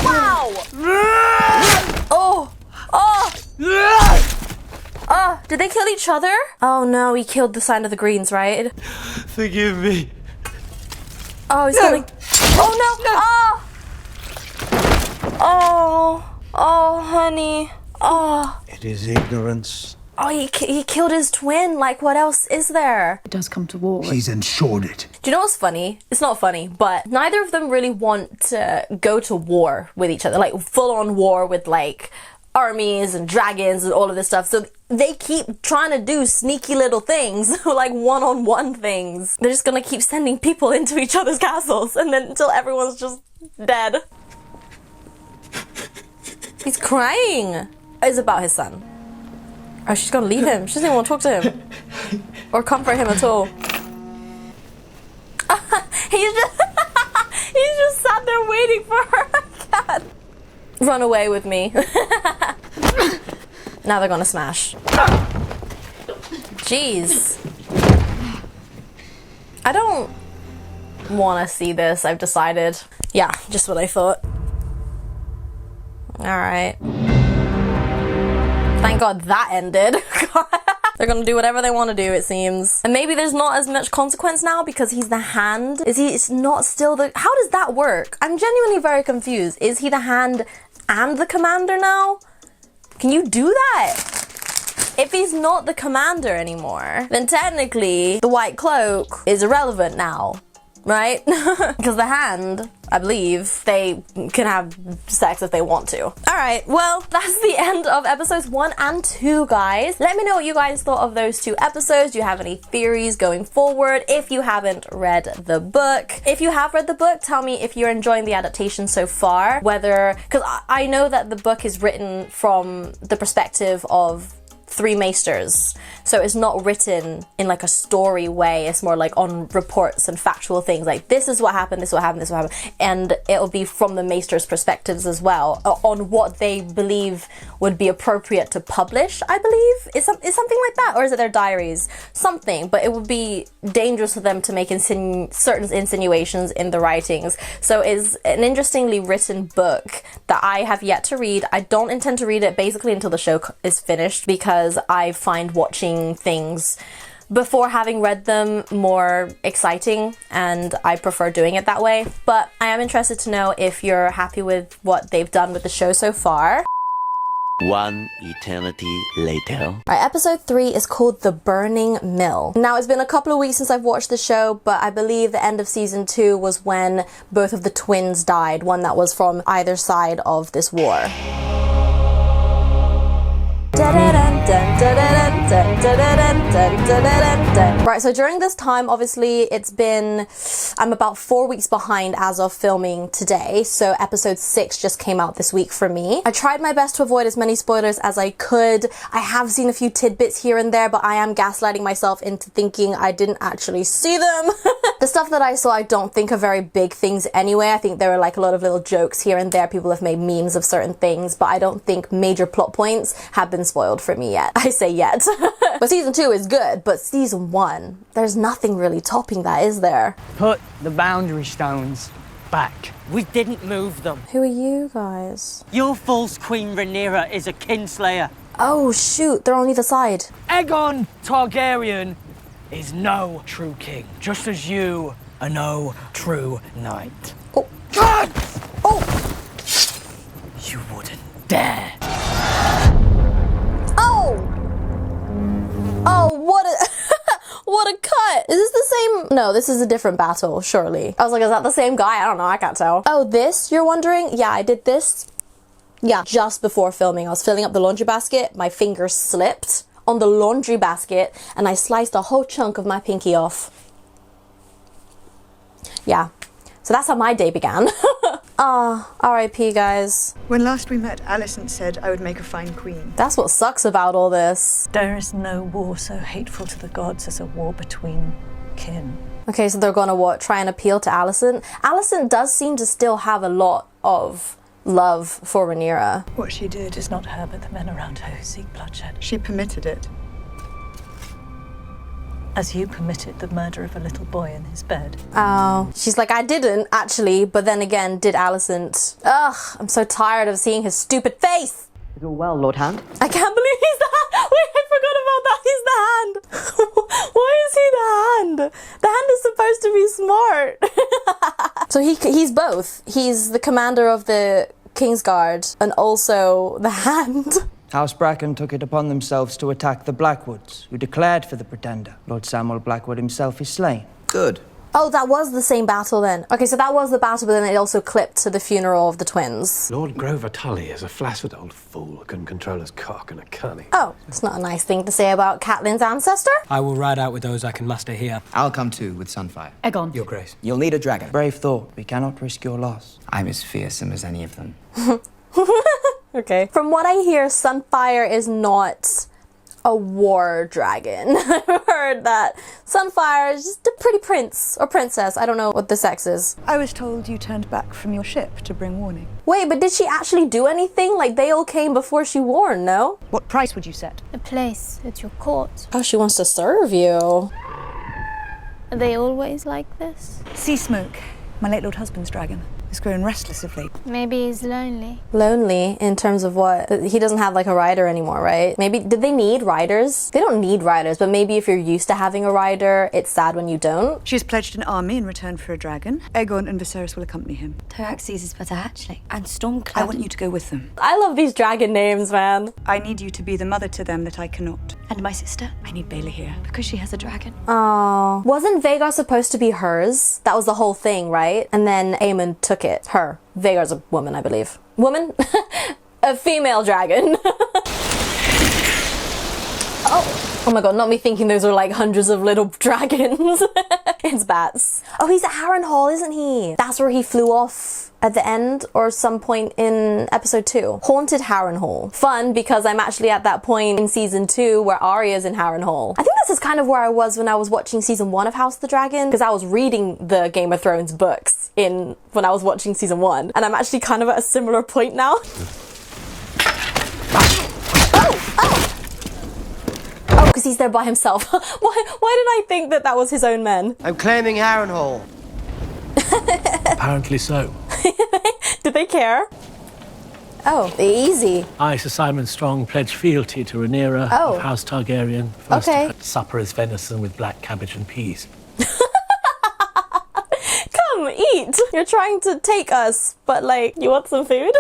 wow! Oh, oh! Oh, did they kill each other? Oh no, he killed the sign of the Greens, right? Forgive me. Oh, he's gonna... Oh no! Oh! Oh! Oh, honey. Oh. It is ignorance. Oh, he killed his twin. Like, what else is there? It does come to war. He's ensured it. Do you know what's funny? It's not funny, but neither of them really want to go to war with each other. Like, full-on war with, like, armies and dragons and all of this stuff. So they keep trying to do sneaky little things, like one-on-one things. They're just gonna keep sending people into each other's castles and then until everyone's just dead. He's crying. It's about his son. Oh, she's gonna leave him. She doesn't even want to talk to him or comfort him at all. He's just sat there waiting for her. God. Run away with me. Now they're gonna smash. Jeez. I don't want to see this, I've decided. Yeah, just what I thought. Alright. Thank God that ended. They're gonna do whatever they want to do, it seems. And maybe there's not as much consequence now because he's the hand. Is he not still the... How does that work? I'm genuinely very confused. Is he the hand and the commander now? Can you do that? If he's not the commander anymore, then technically the white cloak is irrelevant now, right? Because the hand, I believe, they can have sex if they want to. Alright, well, that's the end of episodes 1 and 2, guys. Let me know what you guys thought of those 2 episodes. Do you have any theories going forward if you haven't read the book? If you have read the book, tell me if you're enjoying the adaptation so far. Whether, because I know that the book is written from the perspective of 3 maesters, so it's not written in like a story way. It's more like on reports and factual things, like this is what happened, this is what happened, this is what happened, and it'll be from the maesters' perspectives as well, on what they believe would be appropriate to publish, I believe. Is something like that, or is it their diaries? Something, but it would be dangerous for them to make certain insinuations in the writings. So it's an interestingly written book that I have yet to read. I don't intend to read it basically until the show is finished, because I find watching things before having read them more exciting, and I prefer doing it that way. But I am interested to know if you're happy with what they've done with the show so far. One eternity later. Alright, episode 3 is called The Burning Mill. Now, it's been a couple of weeks since I've watched the show, but I believe the end of season 2 was when both of the twins died, one that was from either side of this war. Right, so during this time, obviously, I'm about 4 weeks behind as of filming today, so episode 6 just came out this week for me. I tried my best to avoid as many spoilers as I could. I have seen a few tidbits here and there, but I am gaslighting myself into thinking I didn't actually see them. The stuff that I saw I don't think are very big things anyway. I think there are like a lot of little jokes here and there. People have made memes of certain things, but I don't think major plot points have been spoiled for me yet. I say yet. But season 2 is good, but season 1, there's nothing really topping that, is there? Put the boundary stones back. We didn't move them. Who are you guys? Your false Queen Rhaenyra is a kinslayer. Oh shoot, they're on either side. Aegon Targaryen is no true king, just as you are no true knight. Oh. God! Oh! You wouldn't dare. Oh! Oh, what a... what a cut! Is this the same? No, this is a different battle, surely. I was like, is that the same guy? I don't know, I can't tell. Oh, this, you're wondering? Yeah, I did this. Yeah, just before filming. I was filling up the laundry basket, my finger slipped on the laundry basket, and I sliced a whole chunk of my pinky off. Yeah. So that's how my day began. R.I.P. guys. When last we met, Alicent said I would make a fine queen. That's what sucks about all this. There is no war so hateful to the gods as a war between kin. Okay, so they're gonna what? Try and appeal to Alicent? Alicent does seem to still have a lot of love for Rhaenyra. What she did is not her, but the men around her who seek bloodshed. She permitted it. As you permitted the murder of a little boy in his bed. Oh, she's like, I didn't actually, but then again, did Alicent. Ugh, I'm so tired of seeing his stupid face. Is all well, Lord Hand? I can't believe he's the hand. Wait, I forgot about that. He's the hand. Why is he the hand? The hand is supposed to be smart. So he's both. He's the commander of the Kingsguard and also the hand. House Bracken took it upon themselves to attack the Blackwoods, who declared for the Pretender. Lord Samuel Blackwood himself is slain. Good. Oh, that was the same battle then. Okay, so that was the battle, but then it also clipped to the funeral of the twins. Lord Grover Tully is a flaccid old fool who couldn't control his cock and a cunning. Oh, it's not a nice thing to say about Catelyn's ancestor. I will ride out with those I can muster here. I'll come too with Sunfire. Aegon. Your Grace. You'll need a dragon. Brave thought. We cannot risk your loss. I'm as fearsome as any of them. Okay. From what I hear, Sunfire is not a war dragon. I've heard that Sunfire is just a pretty prince or princess. I don't know what the sex is. I was told you turned back from your ship to bring warning. Wait, but did she actually do anything? Like, they all came before she warned, no? What price would you set? A place at your court. Oh, she wants to serve you. Are they always like this? Sea Smoke, my late lord husband's dragon, has grown restless of late. Maybe he's lonely. Lonely in terms of what? He doesn't have like a rider anymore, right? Maybe, did they need riders? They don't need riders, but maybe if you're used to having a rider, it's sad when you don't. She has pledged an army in return for a dragon. Aegon and Viserys will accompany him. Tyraxes is better hatchling, and Stormcloud. I want you to go with them. I love these dragon names, man. I need you to be the mother to them that I cannot. And my sister? I need Baela here. Because she has a dragon. Oh, wasn't Vhagar supposed to be hers? That was the whole thing, right? And then Aemon took it. Her. Vhagar's a woman, I believe. Woman? A female dragon. Oh my god, not me thinking those are like hundreds of little dragons. It's bats. Oh, he's at Harrenhal, isn't he? That's where he flew off at the end or some point in episode 2. Haunted Harrenhal. Fun because I'm actually at that point in season 2 where Arya's in Harrenhal. I think this is kind of where I was when I was watching season 1 of House of the Dragon, because I was reading the Game of Thrones books when I was watching season 1, and I'm actually kind of at a similar point now. Oh, because he's there by himself. Why did I think that was his own men? I'm claiming Harrenhal. Apparently so. Did they care? Oh, easy. I, Sir Simon Strong, pledge fealty to Rhaenyra of House Targaryen. First Okay. supper is venison with black cabbage and peas. Come, eat. You're trying to take us, but like, you want some food?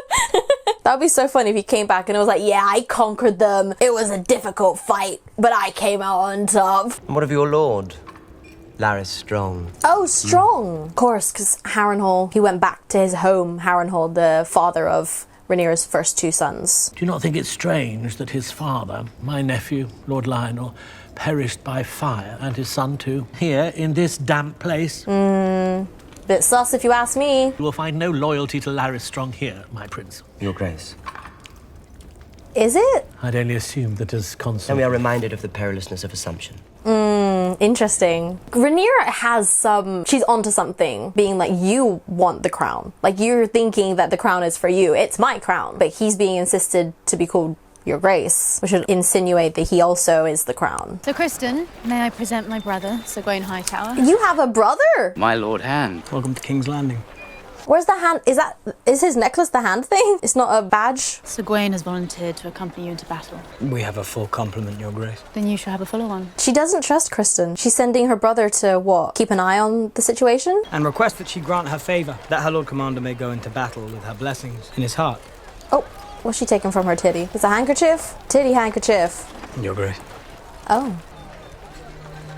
That would be so funny if he came back and it was like, yeah, I conquered them. It was a difficult fight, but I came out on top. And what of your lord? Larys Strong. Oh, Strong. Of course, because Harrenhal, he went back to his home, Harrenhal, the father of Rhaenyra's first 2 sons. Do you not think it strange that his father, my nephew, Lord Lionel, perished by fire, and his son too, here in this damp place? Bit sus if you ask me. You will find no loyalty to Larys Strong here, my prince. Your Grace. Is it? I'd only assumed that as consort. And we are reminded of the perilousness of assumption. Interesting. Rhaenyra has she's onto something, being like, you want the crown. Like, you're thinking that the crown is for you. It's my crown. But he's being insisted to be called Your Grace, which would insinuate that he also is the crown. So, Kristen, may I present my brother, Sir Gawain Hightower? You have a brother? My Lord Hand. Welcome to King's Landing. Where's the hand? Is his necklace the hand thing? It's not a badge? Sir Gawain has volunteered to accompany you into battle. We have a full complement, Your Grace. Then you shall have a fuller one. She doesn't trust Kristen. She's sending her brother to what? Keep an eye on the situation? And request that she grant her favour, that her Lord Commander may go into battle with her blessings in his heart. Oh, what's she taking from her titty? It's a handkerchief? Titty handkerchief. Your Grace. Oh.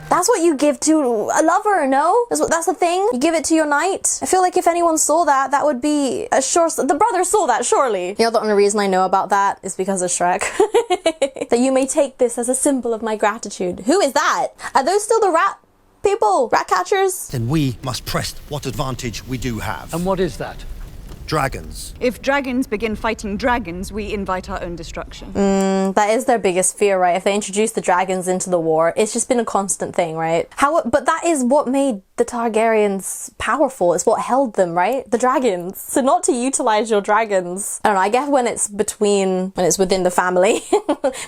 That's what you give to a lover, no? That's the thing? You give it to your knight? I feel like if anyone saw that, that would be a sure... The brother saw that, surely. You know, the only reason I know about that is because of Shrek. That you may take this as a symbol of my gratitude. Who is that? Are those still the rat people? Rat catchers? Then we must press what advantage we do have. And what is that? dragons. If dragons begin fighting dragons, we invite our own destruction. That is their biggest fear, right? If they introduce the dragons into the war, it's just been a constant thing, right? But that is what made the Targaryens powerful. It's what held them, right? The dragons. So not to utilize your dragons. I don't know, I guess when it's within the family,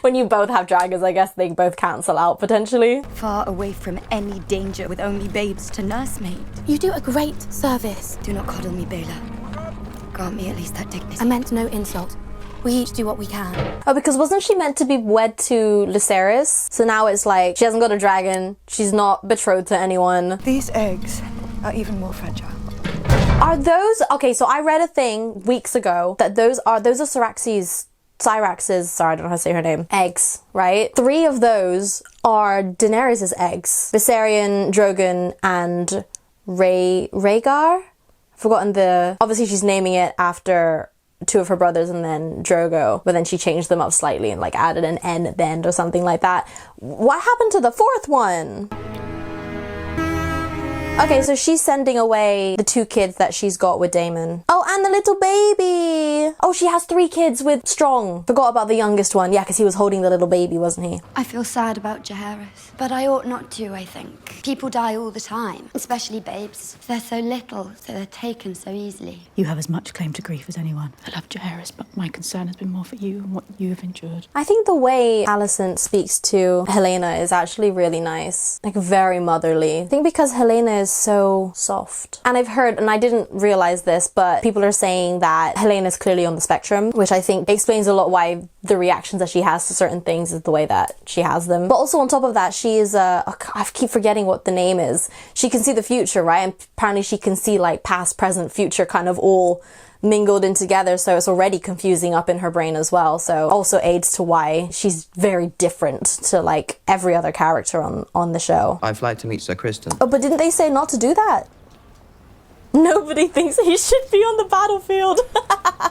when you both have dragons, I guess they both cancel out potentially. Far away from any danger with only babes to nursemaid. You do a great service. Do not coddle me, Bela. Grant me at least that dignity. I meant no insult. We each do what we can. Oh, because wasn't she meant to be wed to Lucerys? So now it's like, she hasn't got a dragon, she's not betrothed to anyone. These eggs are even more fragile. Are those... Okay, so I read a thing weeks ago that those are Syrax's, sorry, I don't know how to say her name, eggs, right? 3 of those are Daenerys' eggs. Viserion, Drogon, and Rhaegar? I've forgotten obviously she's naming it after 2 of her brothers and then Drogo, but then she changed them up slightly and like added an N at the end or something like that. What happened to the 4th one? Okay, so she's sending away the 2 kids that she's got with Daemon. Oh, and the little baby! Oh, she has 3 kids with Strong. Forgot about the youngest one. Yeah, because he was holding the little baby, wasn't he? I feel sad about Jaehaerys, but I ought not to, I think. People die all the time, especially babes. They're so little, so they're taken so easily. You have as much claim to grief as anyone. I love Jaehaerys, but my concern has been more for you and what you have endured. I think the way Alicent speaks to Helena is actually really nice. Like, very motherly. I think because Helena is so soft. And I've heard, and I didn't realize this, but people are saying that Helena is clearly on the spectrum, which I think explains a lot why the reactions that she has to certain things is the way that she has them. But also on top of that, she is I keep forgetting what the name is. She can see the future, right? And apparently she can see like past, present, future kind of all mingled in together, so it's already confusing up in her brain as well. So also aids to why she's very different to like every other character on the show. I'd like to meet Sir Kristen. Oh, but didn't they say not to do that? Nobody thinks he should be on the battlefield.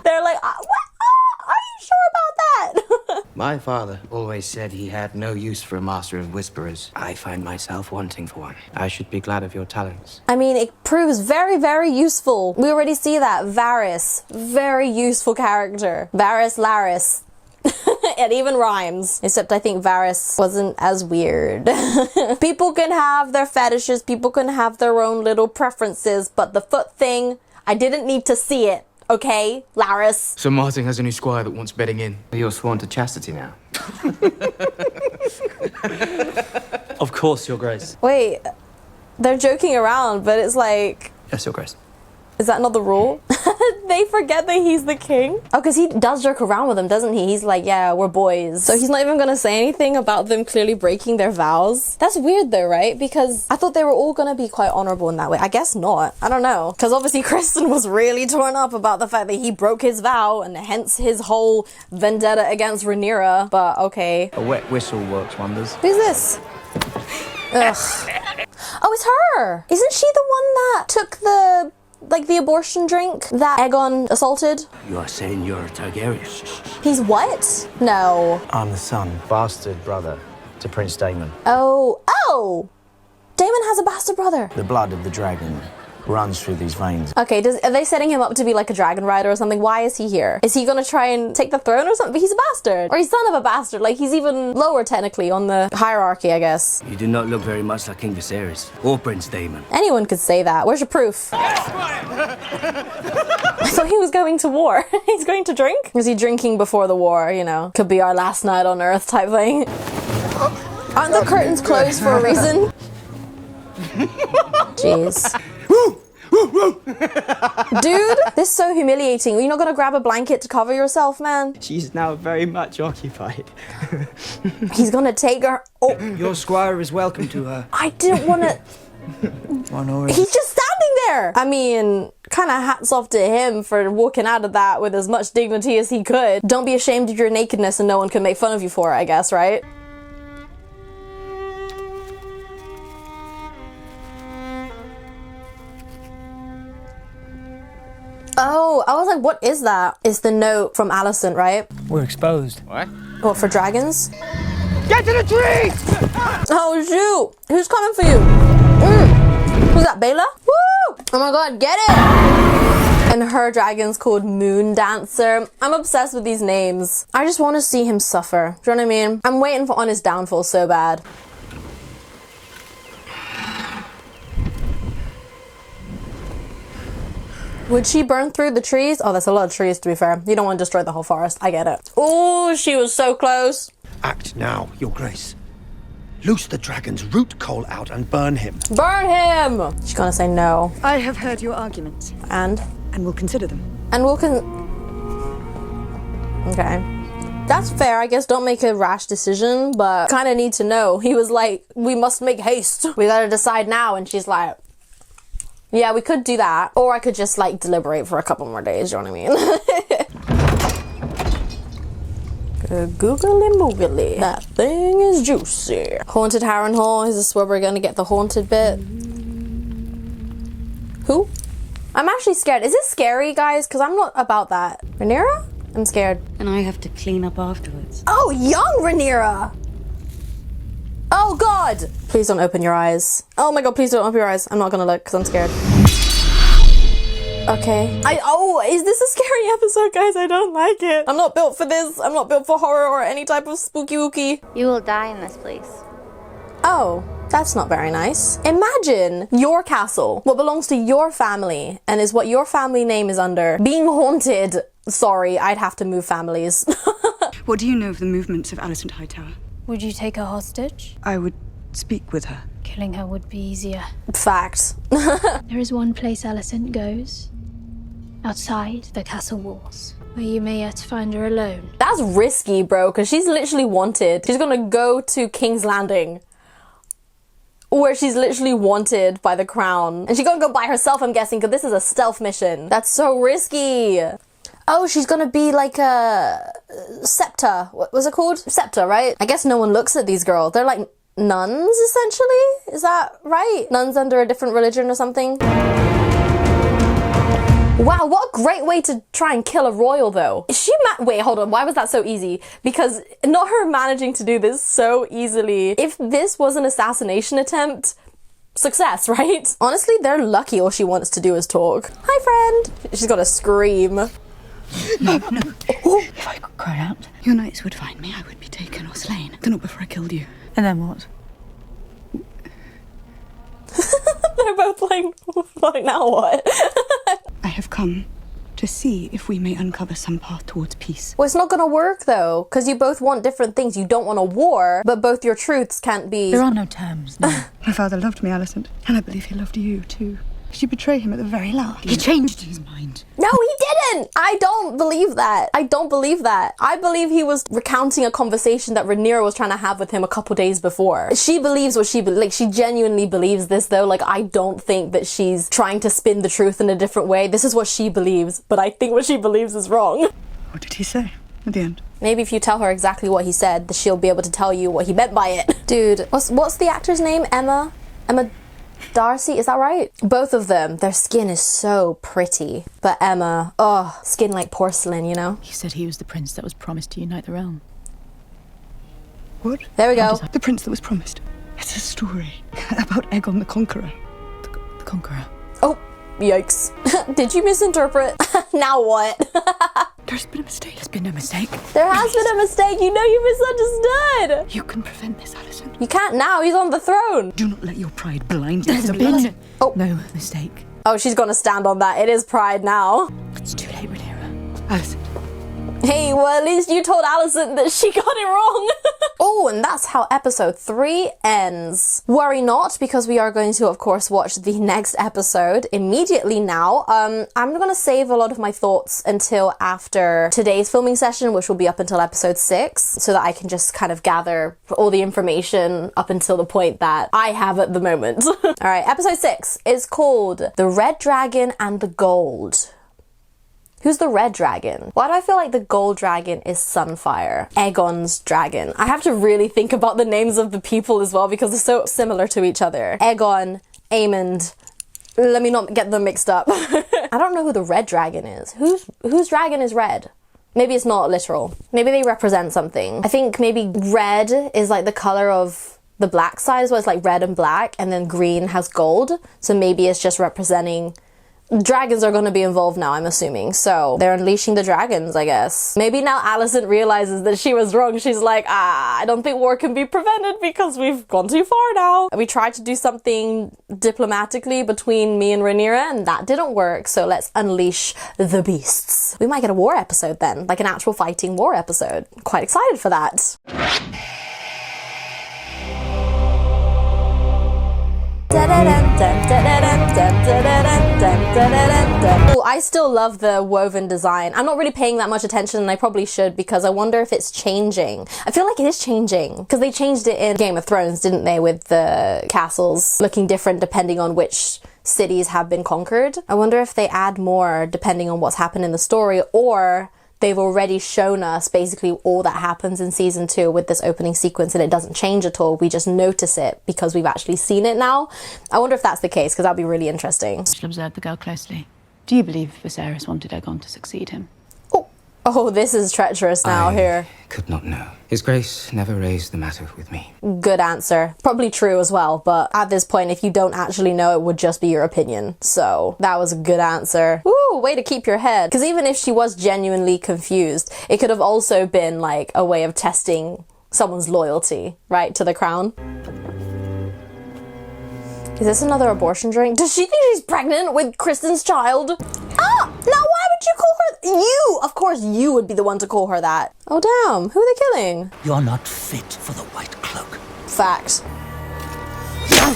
They're like, what? Are you sure about that? My father always said he had no use for a master of whisperers. I find myself wanting for one. I should be glad of your talents. I mean, it proves very, very useful. We already see that. Varys, very useful character. Varys, Laris. It even rhymes. Except I think Varys wasn't as weird. People can have their fetishes, people can have their own little preferences, but the foot thing, I didn't need to see it. Okay, Laris. So Martin has a new squire that wants bedding in. You're sworn to chastity now. Of course, Your Grace. Wait, they're joking around, but it's like... Yes, Your Grace. Is that not the rule? They forget that he's the king? Oh, because he does joke around with them, doesn't he? He's like, yeah, we're boys. So he's not even gonna say anything about them clearly breaking their vows? That's weird though, right? Because I thought they were all gonna be quite honorable in that way. I guess not. I don't know. Because obviously Kristen was really torn up about the fact that he broke his vow and hence his whole vendetta against Rhaenyra. But okay. A wet whistle works wonders. Who's this? Ugh. Oh, it's her! Isn't she the one that took the abortion drink that Aegon assaulted? You are saying you're a Targaryen? He's what? No. I'm the son, bastard brother to Prince Daemon. Oh! Daemon has a bastard brother. The blood of the dragon runs through these veins. Okay, are they setting him up to be like a dragon rider or something? Why is he here? Is he gonna try and take the throne or something? But he's a bastard. Or he's son of a bastard. Like, he's even lower technically on the hierarchy, I guess. You do not look very much like King Viserys or Prince Daemon. Anyone could say that. Where's your proof? I thought he was going to war. He's going to drink? Was he drinking before the war, you know? Could be our last night on Earth type thing. Aren't the curtains closed for a reason? Jeez. Dude, this is so humiliating. Are you not gonna grab a blanket to cover yourself, man? She's now very much occupied. He's gonna take her. Oh. Your squire is welcome to her. I didn't wanna... He's just standing there! I mean, kind of hats off to him for walking out of that with as much dignity as he could. Don't be ashamed of your nakedness and no one can make fun of you for it, I guess, right? Oh, I was like, what is that? It's the note from Alicent, right? We're exposed. What? What, for dragons? Get to the tree! Oh, shoot! Who's coming for you? Who's that, Bela? Woo! Oh my god, get it! And her dragon's called Moon Dancer. I'm obsessed with these names. I just want to see him suffer. Do you know what I mean? I'm waiting on his downfall so bad. Would she burn through the trees? Oh, that's a lot of trees, to be fair. You don't want to destroy the whole forest. I get it. Oh, she was so close. Act now, Your Grace. Loose the dragon's root coal out and burn him. Burn him! She's gonna say no. I have heard your arguments. And? And will consider them. And we'll Okay. That's fair, I guess. Don't make a rash decision, but kind of need to know. He was like, we must make haste. We gotta decide now. And she's like, yeah, we could do that. Or I could just like deliberate for a couple more days, you know what I mean? Googly moogly. That thing is juicy. Haunted Harrenhal. Is this where we're gonna get the haunted bit? Who? I'm actually scared. Is it scary, guys? Because I'm not about that. Rhaenyra? I'm scared. And I have to clean up afterwards. Oh, young Rhaenyra! Oh God! Please don't open your eyes. Oh my God, please don't open your eyes. I'm not gonna look because I'm scared. Okay. Oh, is this a scary episode, guys? I don't like it. I'm not built for this. I'm not built for horror or any type of spooky wooky. You will die in this place. Oh, that's not very nice. Imagine your castle, what belongs to your family and is what your family name is under, being haunted. Sorry, I'd have to move families. What do you know of the movements of Alicent Hightower? Would you take her hostage? I would speak with her. Killing her would be easier. Fact. There is one place Alicent goes. Outside the castle walls, where you may yet find her alone. That's risky, bro, because she's literally wanted. She's gonna go to King's Landing, where she's literally wanted by the crown. And she's gonna go by herself, I'm guessing, because this is a stealth mission. That's so risky. Oh, she's gonna be like a scepter. What was it called? Scepter, right? I guess no one looks at these girls. They're like nuns, essentially? Is that right? Nuns under a different religion or something? Wow, what a great way to try and kill a royal, though. Is she wait, hold on. Why was that so easy? Because not her managing to do this so easily. If this was an assassination attempt, success, right? Honestly, they're lucky all she wants to do is talk. Hi, friend. She's got to scream. No, no. If I could cry out, your knights would find me. I would be taken or slain. Not before I killed you. And then what? They're both like, now what? I have come to see if we may uncover some path towards peace. Well, it's not gonna work though, because you both want different things. You don't want a war, but both your truths can't be... There are no terms, no. My father loved me, Alicent, and I believe he loved you too. Did you betray him at the very last? He changed his mind. No, he didn't! I don't believe that. I don't believe that. I believe he was recounting a conversation that Rhaenyra was trying to have with him a couple days before. She believes what she like. She genuinely believes this though. Like, I don't think that she's trying to spin the truth in a different way. This is what she believes, but I think what she believes is wrong. What did he say at the end? Maybe if you tell her exactly what he said, that she'll be able to tell you what he meant by it. Dude, what's the actor's name? Emma Darcy, is that right? Both of them, their skin is so pretty. But Emma, oh, skin like porcelain, you know? He said he was the prince that was promised to unite the realm. What? There we go. The prince that was promised. It's a story about Aegon the Conqueror. The Conqueror. Oh, yikes. Did you misinterpret? Now what? There's been a mistake. There's been no mistake. There has been a mistake. You know you misunderstood. You can prevent this, Alicent. You can't now. He's on the throne. Do not let your pride blind you. There's been no mistake. Oh, she's gonna stand on that. It is pride now. It's too late, Rhaenyra. Alicent. Hey, well, at least you told Alicent that she got it wrong. Oh, and that's how episode 3 ends. Worry not, because we are going to, of course, watch the next episode immediately now. I'm gonna save a lot of my thoughts until after today's filming session, which will be up until episode 6, so that I can just kind of gather all the information up until the point that I have at the moment. All right, episode 6 is called The Red Dragon and the Gold. Who's the red dragon? Why do I feel like the gold dragon is Sunfire? Aegon's dragon. I have to really think about the names of the people as well because they're so similar to each other. Aegon, Aemond. Let me not get them mixed up. I don't know who the red dragon is. Whose dragon is red? Maybe it's not literal. Maybe they represent something. I think maybe red is like the color of the black side as well. It's like red and black, and then green has gold. So maybe it's just representing Dragons are going to be involved now, I'm assuming. So they're unleashing the dragons, I guess. Maybe now Alicent realizes that she was wrong. She's like, I don't think war can be prevented because we've gone too far now. We tried to do something diplomatically between me and Rhaenyra and that didn't work. So let's unleash the beasts. We might get a war episode then, like an actual fighting war episode. Quite excited for that. Oh, I still love the woven design. I'm not really paying that much attention, and I probably should, because I wonder if it's changing. I feel like it is changing because they changed it in Game of Thrones, didn't they, with the castles looking different depending on which cities have been conquered. I wonder if they add more depending on what's happened in the story, or they've already shown us basically all that happens in season 2 with this opening sequence and it doesn't change at all. We just notice it because we've actually seen it now. I wonder if that's the case, because that'd be really interesting. She'll observe the girl closely. Do you believe Viserys wanted Aegon to succeed him? Oh, this is treacherous now here. Could not know. His Grace never raised the matter with me. Good answer. Probably true as well, but at this point, if you don't actually know, it would just be your opinion. So that was a good answer. Ooh, way to keep your head. Because even if she was genuinely confused, it could have also been like a way of testing someone's loyalty, right, to the crown. Is this another abortion drink? Does she think she's pregnant with Kristen's child? Ah! Now why would you call her? You! Of course you would be the one to call her that. Oh damn, who are they killing? You're not fit for the White Cloak. Fact.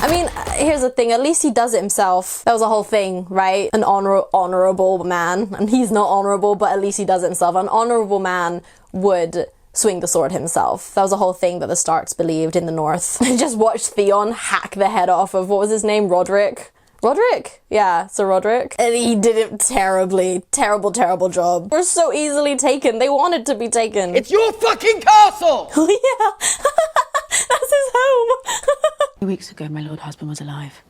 I mean, here's the thing, at least he does it himself. That was a whole thing, right? An honorable man. And he's not honorable, but at least he does it himself. An honorable man would swing the sword himself. That was a whole thing that the Starks believed in the North. I just watched Theon hack the head off of, what was his name? Roderick? Roderick? Yeah, Sir Roderick. And he did it terribly. Terrible, terrible job. We're so easily taken. They wanted to be taken. It's your fucking castle! Oh yeah. That's his home. 2 weeks ago, my lord husband was alive,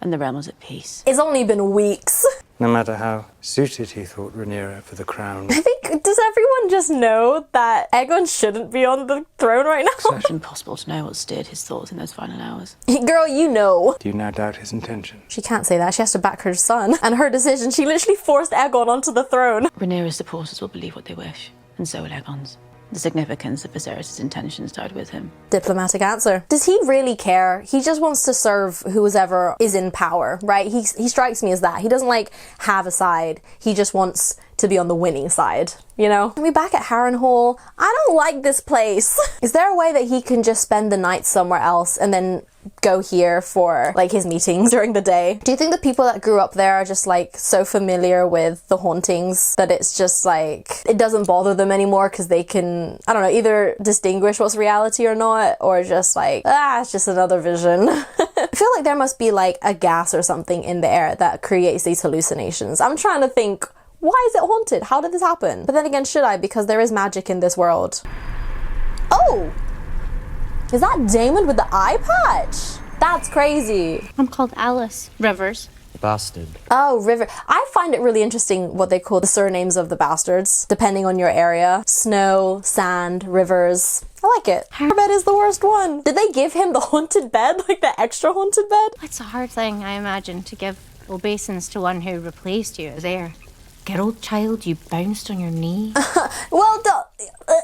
and the realm was at peace. It's only been weeks. No matter how suited he thought Rhaenyra for the crown. I think, does everyone just know that Aegon shouldn't be on the throne right now? It's impossible to know what steered his thoughts in those final hours. Girl, you know. Do you now doubt his intention? She can't say that. She has to back her son. And her decision, she literally forced Aegon onto the throne. Rhaenyra's supporters will believe what they wish, and so will Aegon's. The significance of Viserys' intentions died with him. Diplomatic answer. Does he really care? He just wants to serve whoever is in power, right? He strikes me as that. He doesn't like have a side. He just wants to be on the winning side, you know? Are we back at Harrenhal? I don't like this place. Is there a way that he can just spend the night somewhere else and then go here for like his meetings during the day? Do you think the people that grew up there are just like so familiar with the hauntings that it's just like it doesn't bother them anymore because they can, I don't know, either distinguish what's reality or not, or just like, it's just another vision. I feel like there must be like a gas or something in the air that creates these hallucinations. I'm trying to think, why is it haunted? How did this happen? But then again, should I? Because there is magic in this world. Oh! Is that Daemon with the eye patch? That's crazy. I'm called Alice Rivers. Bastard. Oh, River. I find it really interesting what they call the surnames of the bastards, depending on your area. Snow, Sand, Rivers. I like it. Her bed is the worst one. Did they give him the haunted bed? Like the extra haunted bed? It's a hard thing, I imagine, to give obeisance to one who replaced you as heir. Girl, child, you bounced on your knee. Well,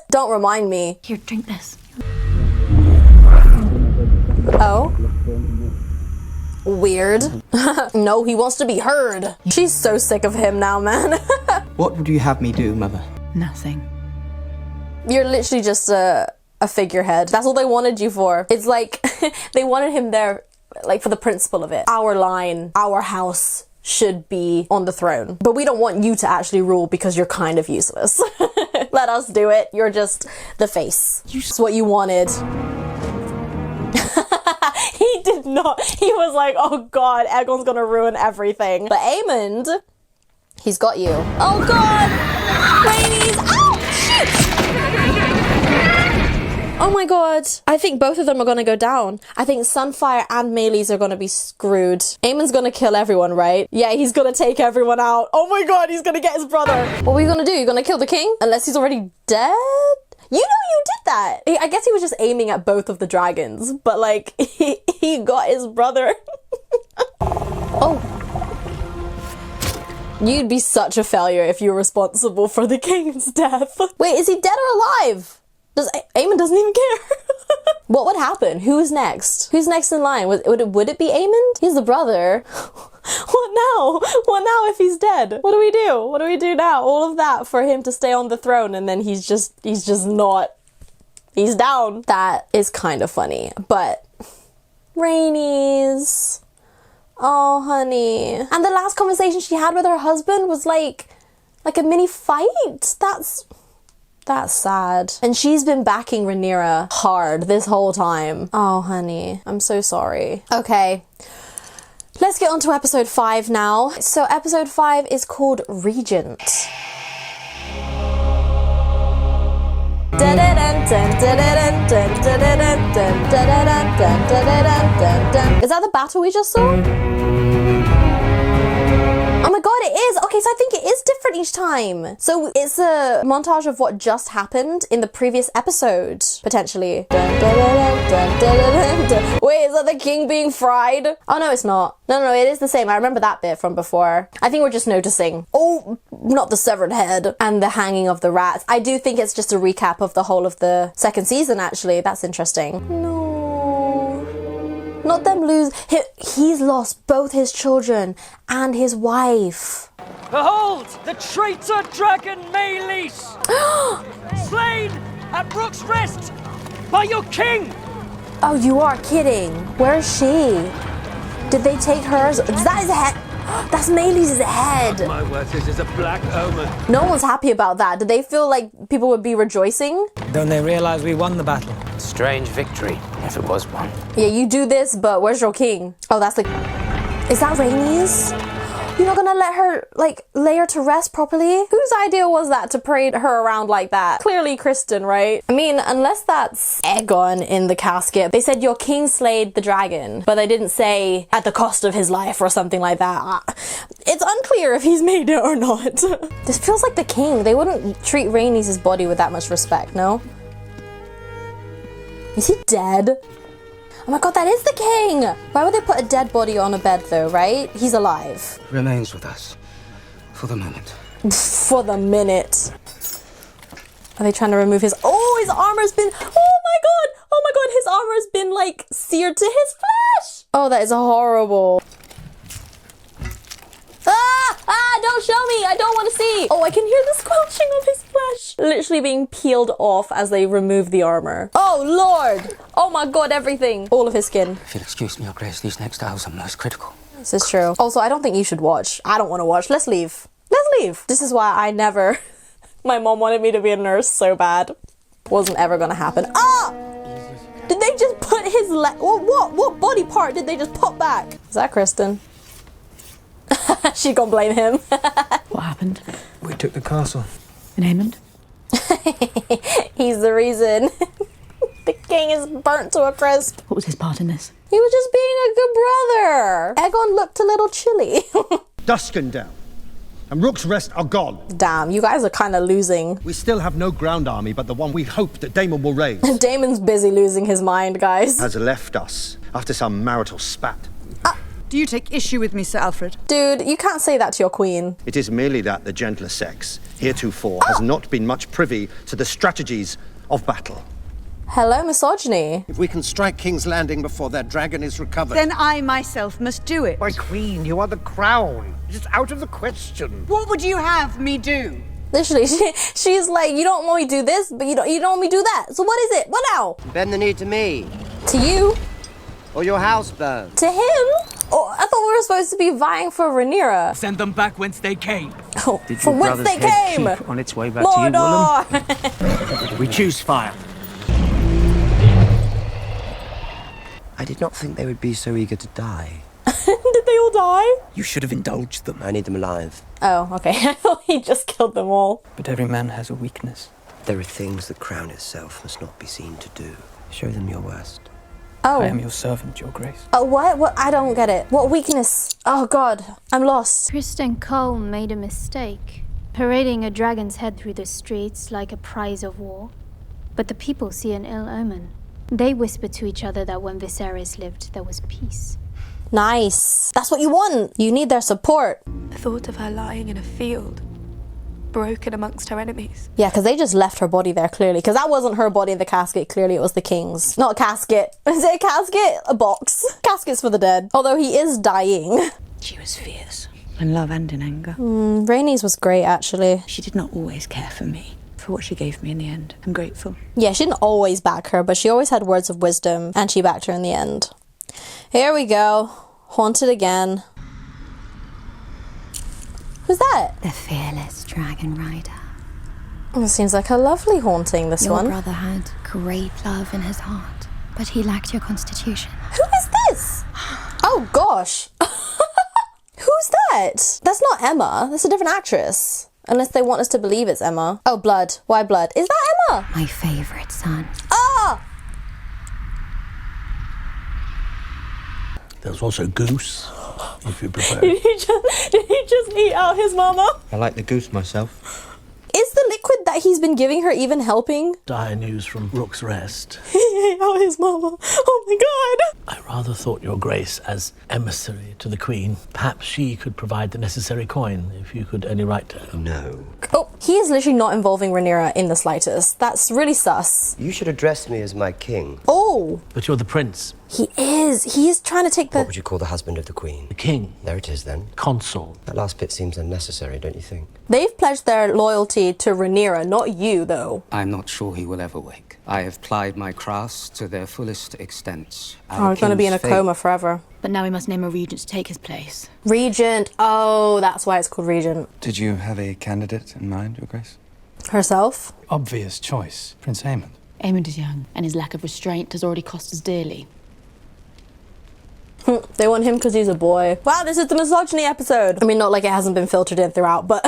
don't remind me. Here, drink this. Oh? Weird. No, he wants to be heard. She's so sick of him now, man. What would you have me do, Mother? Nothing. You're literally just a figurehead. That's all they wanted you for. It's like they wanted him there like for the principle of it. Our line, our house should be on the throne. But we don't want you to actually rule because you're kind of useless. Let us do it. You're just the face. It's what you wanted. He did not. He was like, oh god, Aegon's gonna ruin everything. But Aemond, he's got you. Oh god! Ladies! Oh, shit! Oh my god. I think both of them are gonna go down. I think Sunfire and Meleys are gonna be screwed. Aemon's gonna kill everyone, right? Yeah, he's gonna take everyone out. Oh my god, he's gonna get his brother. What are you gonna do? You're gonna kill the king? Unless he's already dead? You know you did that. I guess he was just aiming at both of the dragons, but like, he got his brother. Oh. You'd be such a failure if you're responsible for the king's death. Wait, is he dead or alive? Aemon doesn't even care. What would happen? Who's next? Who's next in line? Would it be Aemon? He's the brother. What now? What now if he's dead? What do we do? What do we do now? All of that for him to stay on the throne and then he's just not. He's down. That is kind of funny. But Rhaenys. Oh, honey. And the last conversation she had with her husband was like a mini fight. That's sad. And she's been backing Rhaenyra hard this whole time. Oh, honey. I'm so sorry. Okay. Let's get on to episode 5 now. So episode 5 is called Regent. Is that the battle we just saw? Oh my god, it is! Okay, so I think it is different each time. So it's a montage of what just happened in the previous episode, potentially. Wait, is that the king being fried? Oh no, it's not. No, it is the same. I remember that bit from before. I think we're just noticing. Oh, not the severed head and the hanging of the rats. I do think it's just a recap of the whole of the second season, actually. That's interesting. No. Not them lose. He's lost both his children and his wife. Behold, the traitor dragon Meleys, slain at Rook's Rest by your king. Oh, you are kidding. Where is she? Did they take hers? Is that his head? That's Meleys' head. My word, this is a black omen. No one's happy about that. Did they feel like people would be rejoicing? Don't they realize we won the battle? Strange victory, if it was one. Yeah, you do this, but where's your king? Oh, that's the... Is that Rhaenys? You're not gonna let her, like, lay her to rest properly? Whose idea was that to parade her around like that? Clearly Kristen, right? I mean, unless that's Aegon in the casket. They said your king slayed the dragon, but they didn't say at the cost of his life or something like that. It's unclear if he's made it or not. This feels like the king. They wouldn't treat Rhaenys' body with that much respect, no? Is he dead? Oh my god, that is the king! Why would they put a dead body on a bed though, right? He's alive. Remains with us. For the moment. For the minute. Are they trying to remove his... Oh, his armor's been... Oh my god, his armor's been like seared to his flesh! Oh, that is horrible. Don't show me! I don't want to see! Oh, I can hear the squelching of his flesh. Literally being peeled off as they remove the armor. Oh, Lord! Oh my god, everything. All of his skin. If you'll excuse me, Your Grace, these next hours are most critical. This is true. Also, I don't think you should watch. I don't want to watch. Let's leave. Let's leave. This is why I never... My mom wanted me to be a nurse so bad. Wasn't ever gonna happen. Ah! Did they just put his leg... What body part did they just put back? Is that Kristen? She gonna blame him. What happened? We took the castle. In Aemon? He's the reason. The king is burnt to a crisp. What was his part in this? He was just being a good brother. Aegon looked a little chilly. Dusken down, and Rook's Rest are gone. Damn, you guys are kind of losing. We still have no ground army but the one we hope that Daemon will raise. Daemon's busy losing his mind, guys. Has left us after some marital spat. Do you take issue with me, Sir Alfred? Dude, you can't say that to your queen. It is merely that the gentler sex, heretofore, has not been much privy to the strategies of battle. Hello, misogyny. If we can strike King's Landing before their dragon is recovered... Then I myself must do it. My queen, you are the crown. It is out of the question. What would you have me do? Literally, she's like, you don't want me to do this, but you don't want me to do that. So what is it? What now? Bend the knee to me. To you? Or your house burns. To him? Oh, I thought we were supposed to be vying for Rhaenyra. Send them back whence they came. Oh, Did from your whence brother's they head came? keep on its way back to you, Willem? We choose fire. I did not think they would be so eager to die. Did they all die? You should have indulged them. I need them alive. Oh, okay. I thought he just killed them all. But every man has a weakness. There are things the crown itself must not be seen to do. Show them your worst. Oh. I am your servant, Your Grace. Oh, what? What? I don't get it. What weakness? Oh, God. I'm lost. Kristen Cole made a mistake, parading a dragon's head through the streets like a prize of war. But the people see an ill omen. They whisper to each other that when Viserys lived, there was peace. Nice. That's what you want. You need their support. The thought of her lying in a field, broken amongst her enemies. Yeah, because they just left her body there, clearly. Because that wasn't her body in the casket. Clearly, it was the king's. Not a casket. Is it a casket? A box. Caskets for the dead. Although he is dying. She was fierce, in love and in anger. Rhaenys was great, actually. She did not always care for me, for what she gave me in the end. I'm grateful. Yeah, she didn't always back her, but she always had words of wisdom, and she backed her in the end. Here we go. Haunted again. Who's that? The fearless dragon rider. It seems like a lovely haunting, this Your one. brother had great love in his heart, but he lacked your constitution. Who is this? Oh, gosh. Who's that? That's not Emma. That's a different actress. Unless they want us to believe it's Emma. Oh, Blood. Why Blood? Is that Emma? My favorite son. Ah! There's also Goose, if you prefer. Did he just eat out his mama? I like the goose myself. Is the liquid that he's been giving her even helping? Dire news from Rook's Rest. He ate out his mama. Oh my god. I rather thought your grace as emissary to the Queen. Perhaps she could provide the necessary coin, if you could only write to her. No. Oh, he is literally not involving Rhaenyra in the slightest. That's really sus. You should address me as my king. Oh. But you're the prince. He is. He is trying to take the... What would you call the husband of the Queen? The king. There it is then. Consul. That last bit seems unnecessary, don't you think? They've pledged their loyalty to Rhaenyra, not you, though. I'm not sure he will ever wake. I have plied my crafts to their fullest extent. Oh, he's going to be in a coma forever. But now we must name a regent to take his place. Regent. Oh, that's why it's called Regent. Did you have a candidate in mind, Your Grace? Herself? Obvious choice. Prince Aemond. Aemond is young, and his lack of restraint has already cost us dearly. They want him because he's a boy. Wow, this is the misogyny episode. I mean, not like it hasn't been filtered in throughout, but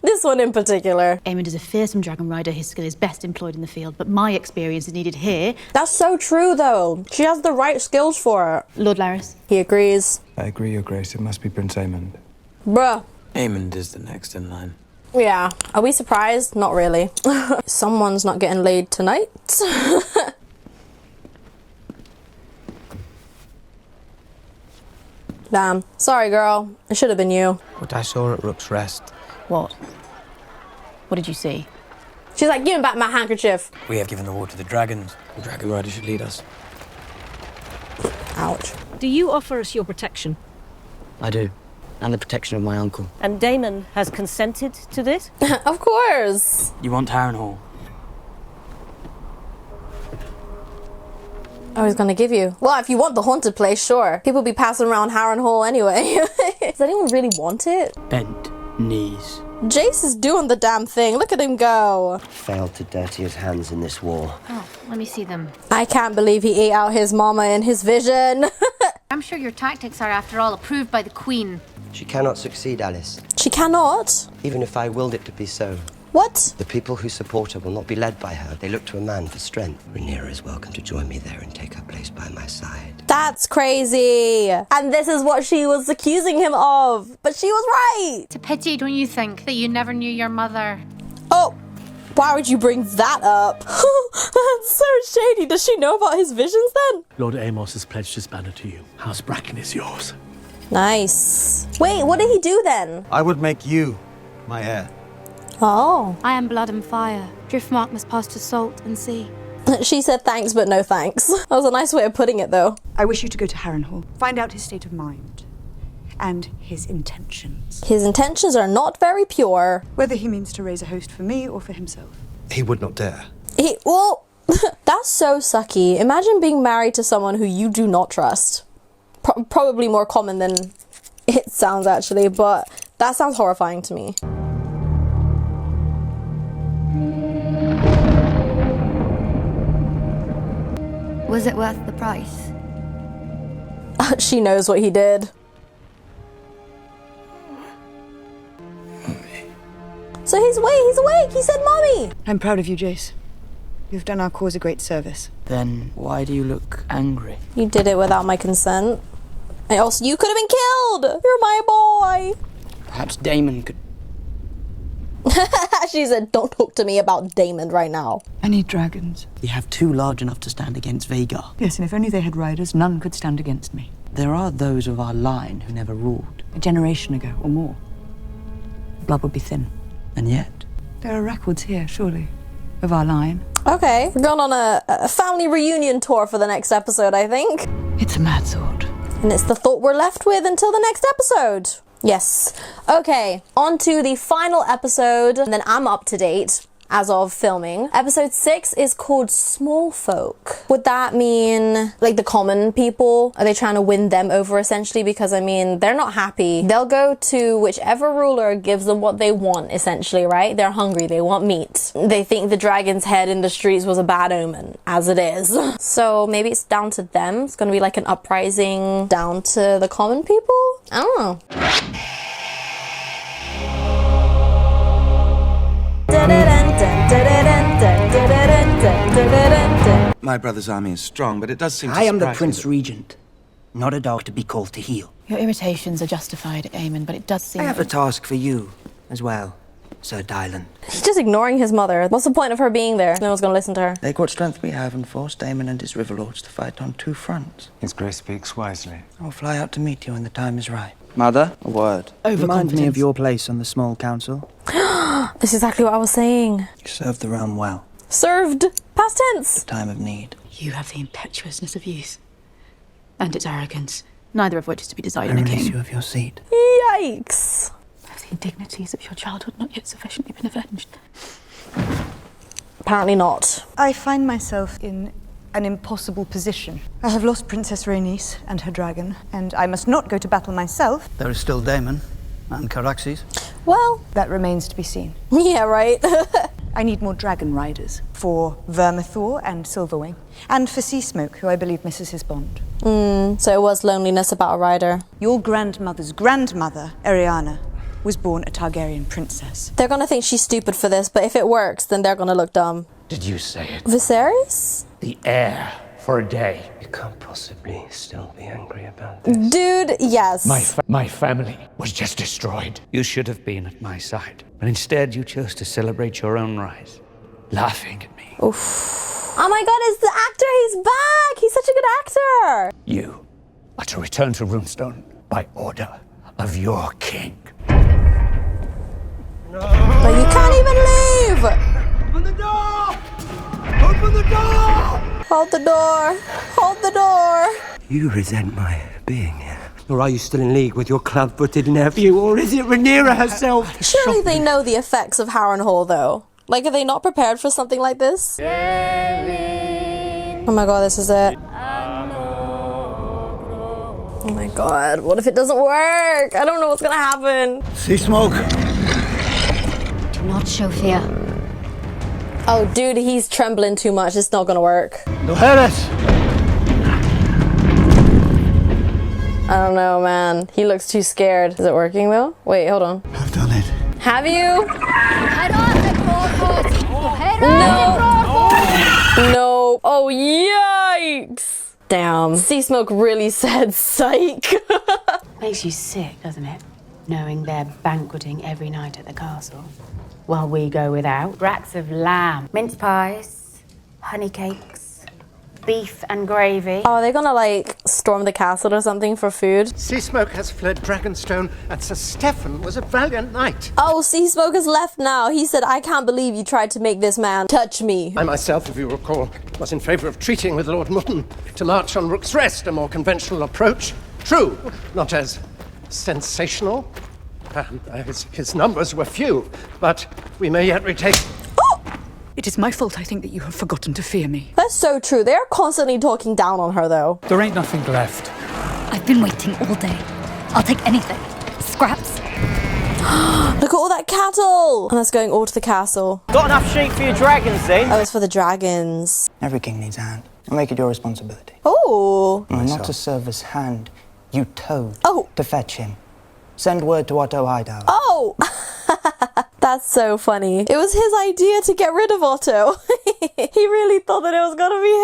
this one in particular. Aemond is a fearsome dragon rider. His skill is best employed in the field, but my experience is needed here. That's so true, though. She has the right skills for it. Lord Larys. He agrees. I agree, Your Grace. It must be Prince Aemond. Bruh. Aemond is the next in line. Yeah. Are we surprised? Not really. Someone's not getting laid tonight. Damn. Sorry, girl. It should have been you. What I saw at Rook's Rest. What? What did you see? She's like, give me back my handkerchief. We have given the war to the dragons. The dragon rider should lead us. Ouch. Do you offer us your protection? I do. And the protection of my uncle. And Daemon has consented to this? Of course. You want Harrenhal? Oh, he's gonna give you. Well, if you want the haunted place, sure. People be passing around Harrenhal anyway. Does anyone really want it? Bent knees. Jace is doing the damn thing. Look at him go. Failed to dirty his hands in this war. Oh, let me see them. I can't believe he ate out his mama in his vision. I'm sure your tactics are, after all, approved by the Queen. She cannot succeed, Alice. She cannot? Even if I willed it to be so. What? The people who support her will not be led by her. They look to a man for strength. Rhaenyra is welcome to join me there and take her place by my side. That's crazy. And this is what she was accusing him of. But she was right. It's a pity, don't you think, that you never knew your mother? Oh, why would you bring that up? That's so shady. Does she know about his visions then? Lord Amos has pledged his banner to you. House Bracken is yours. Nice. Wait, what did he do then? I would make you my heir. Oh. I am blood and fire. Driftmark must pass to salt and sea. She said thanks, but no thanks. That was a nice way of putting it, though. I wish you to go to Harrenhal. Find out his state of mind. And his intentions. His intentions are not very pure. Whether he means to raise a host for me or for himself. He would not dare. Well, that's so sucky. Imagine being married to someone who you do not trust. Probably more common than it sounds, actually, but that sounds horrifying to me. Was it worth the price? She knows what he did. So he's awake. He said mommy. I'm proud of you, Jace. You've done our cause a great service. Then why do you look angry? You did it without my consent. And also, you could have been killed. You're my boy. Perhaps Daemon could... She said, don't talk to me about Daemon right now. I need dragons. We have two large enough to stand against Vhagar. Yes, and if only they had riders, none could stand against me. There are those of our line who never ruled. A generation ago or more. Blood would be thin. And yet, there are records here, surely, of our line. Okay, we're going on a family reunion tour for the next episode, I think. It's a mad thought. And it's the thought we're left with until the next episode. Yes. Okay, on to the final episode, and then I'm up to date as of filming. Episode 6 is called Small Folk. Would that mean like the common people? Are they trying to win them over essentially? Because I mean, they're not happy. They'll go to whichever ruler gives them what they want essentially, right? They're hungry, they want meat. They think the dragon's head in the streets was a bad omen, as it is. So maybe it's down to them. It's gonna be like an uprising down to the common people? I don't know. My brother's army is strong, but it does seem to I am the surprise me Prince that- Regent, not a dog to be called to heel. Your irritations are justified, Aemon, but it does seem... I have a task for you as well, Sir Dylan. He's just ignoring his mother. What's the point of her being there? No one's gonna listen to her. Take what strength we have and force Daemon and his riverlords to fight on 2 fronts. His Grace speaks wisely. I'll fly out to meet you when the time is right. Mother, a word. Remind me of your place on the small council. This is exactly what I was saying. You served the realm well. Served. Past tense. Time of need. You have the impetuousness of youth. And its arrogance. Neither of which is to be desired I in a release king. you of your seat. Yikes. Have the indignities of your childhood not yet sufficiently been avenged? Apparently not. I find myself in an impossible position. I have lost Princess Rhaenys and her dragon, and I must not go to battle myself. There is still Daemon and Caraxes. Well, that remains to be seen. Yeah, right. I need more dragon riders for Vermithor and Silverwing, and for Seasmoke, who I believe misses his bond. So it was loneliness about a rider. Your grandmother's grandmother, Ariana, was born a Targaryen princess. They're gonna think she's stupid for this, but if it works, then they're gonna look dumb. Did you say it? Viserys? The heir for a day. You can't possibly still be angry about this. Dude, yes. My family was just destroyed. You should have been at my side, but instead you chose to celebrate your own rise, laughing at me. Oof. Oh my god, it's the actor! He's back! He's such a good actor! You are to return to Runestone by order of your king. But you can't even leave! Open the door! Open the door! Hold the door! Hold the door! You resent my being here. Or are you still in league with your club-footed nephew, or is it Rhaenyra herself? Surely they know the effects of Harrenhal, though. Like, are they not prepared for something like this? Oh my god, this is it. Oh my god, what if it doesn't work? I don't know what's gonna happen. Seasmoke. Do not show fear. Oh, dude, he's trembling too much. It's not gonna work. Mujeres. I don't know, man. He looks too scared. Is it working, though? Wait, hold on. I've done it. Have you? No. No. Oh, yikes. Damn. Seasmoke really said psych. Makes you sick, doesn't it? Knowing they're banqueting every night at the castle. While we go without. Racks of lamb, mince pies, honey cakes, beef and gravy. Oh, are they gonna, like, storm the castle or something for food? Seasmoke has fled Dragonstone, and Sir Stefan was a valiant knight. Oh, Seasmoke has left now. He said, I can't believe you tried to make this man touch me. I myself, if you recall, was in favour of treating with Lord Mutton to march on Rook's Rest, a more conventional approach. True, not as sensational. His numbers were few, but we may yet retake... It is my fault, I think, that you have forgotten to fear me. That's so true. They're constantly talking down on her, though. There ain't nothing left. I've been waiting all day. I'll take anything. Scraps. Look at all that cattle! And that's going all to the castle. Got enough sheep for your dragons, then? Oh, it's for the dragons. Every king needs a hand. I'll make it your responsibility. Oh. Not to serve as hand, you towed to fetch him. Send word to Otto Hightower. Oh! That's so funny. It was his idea to get rid of Otto. He really thought that it was gonna be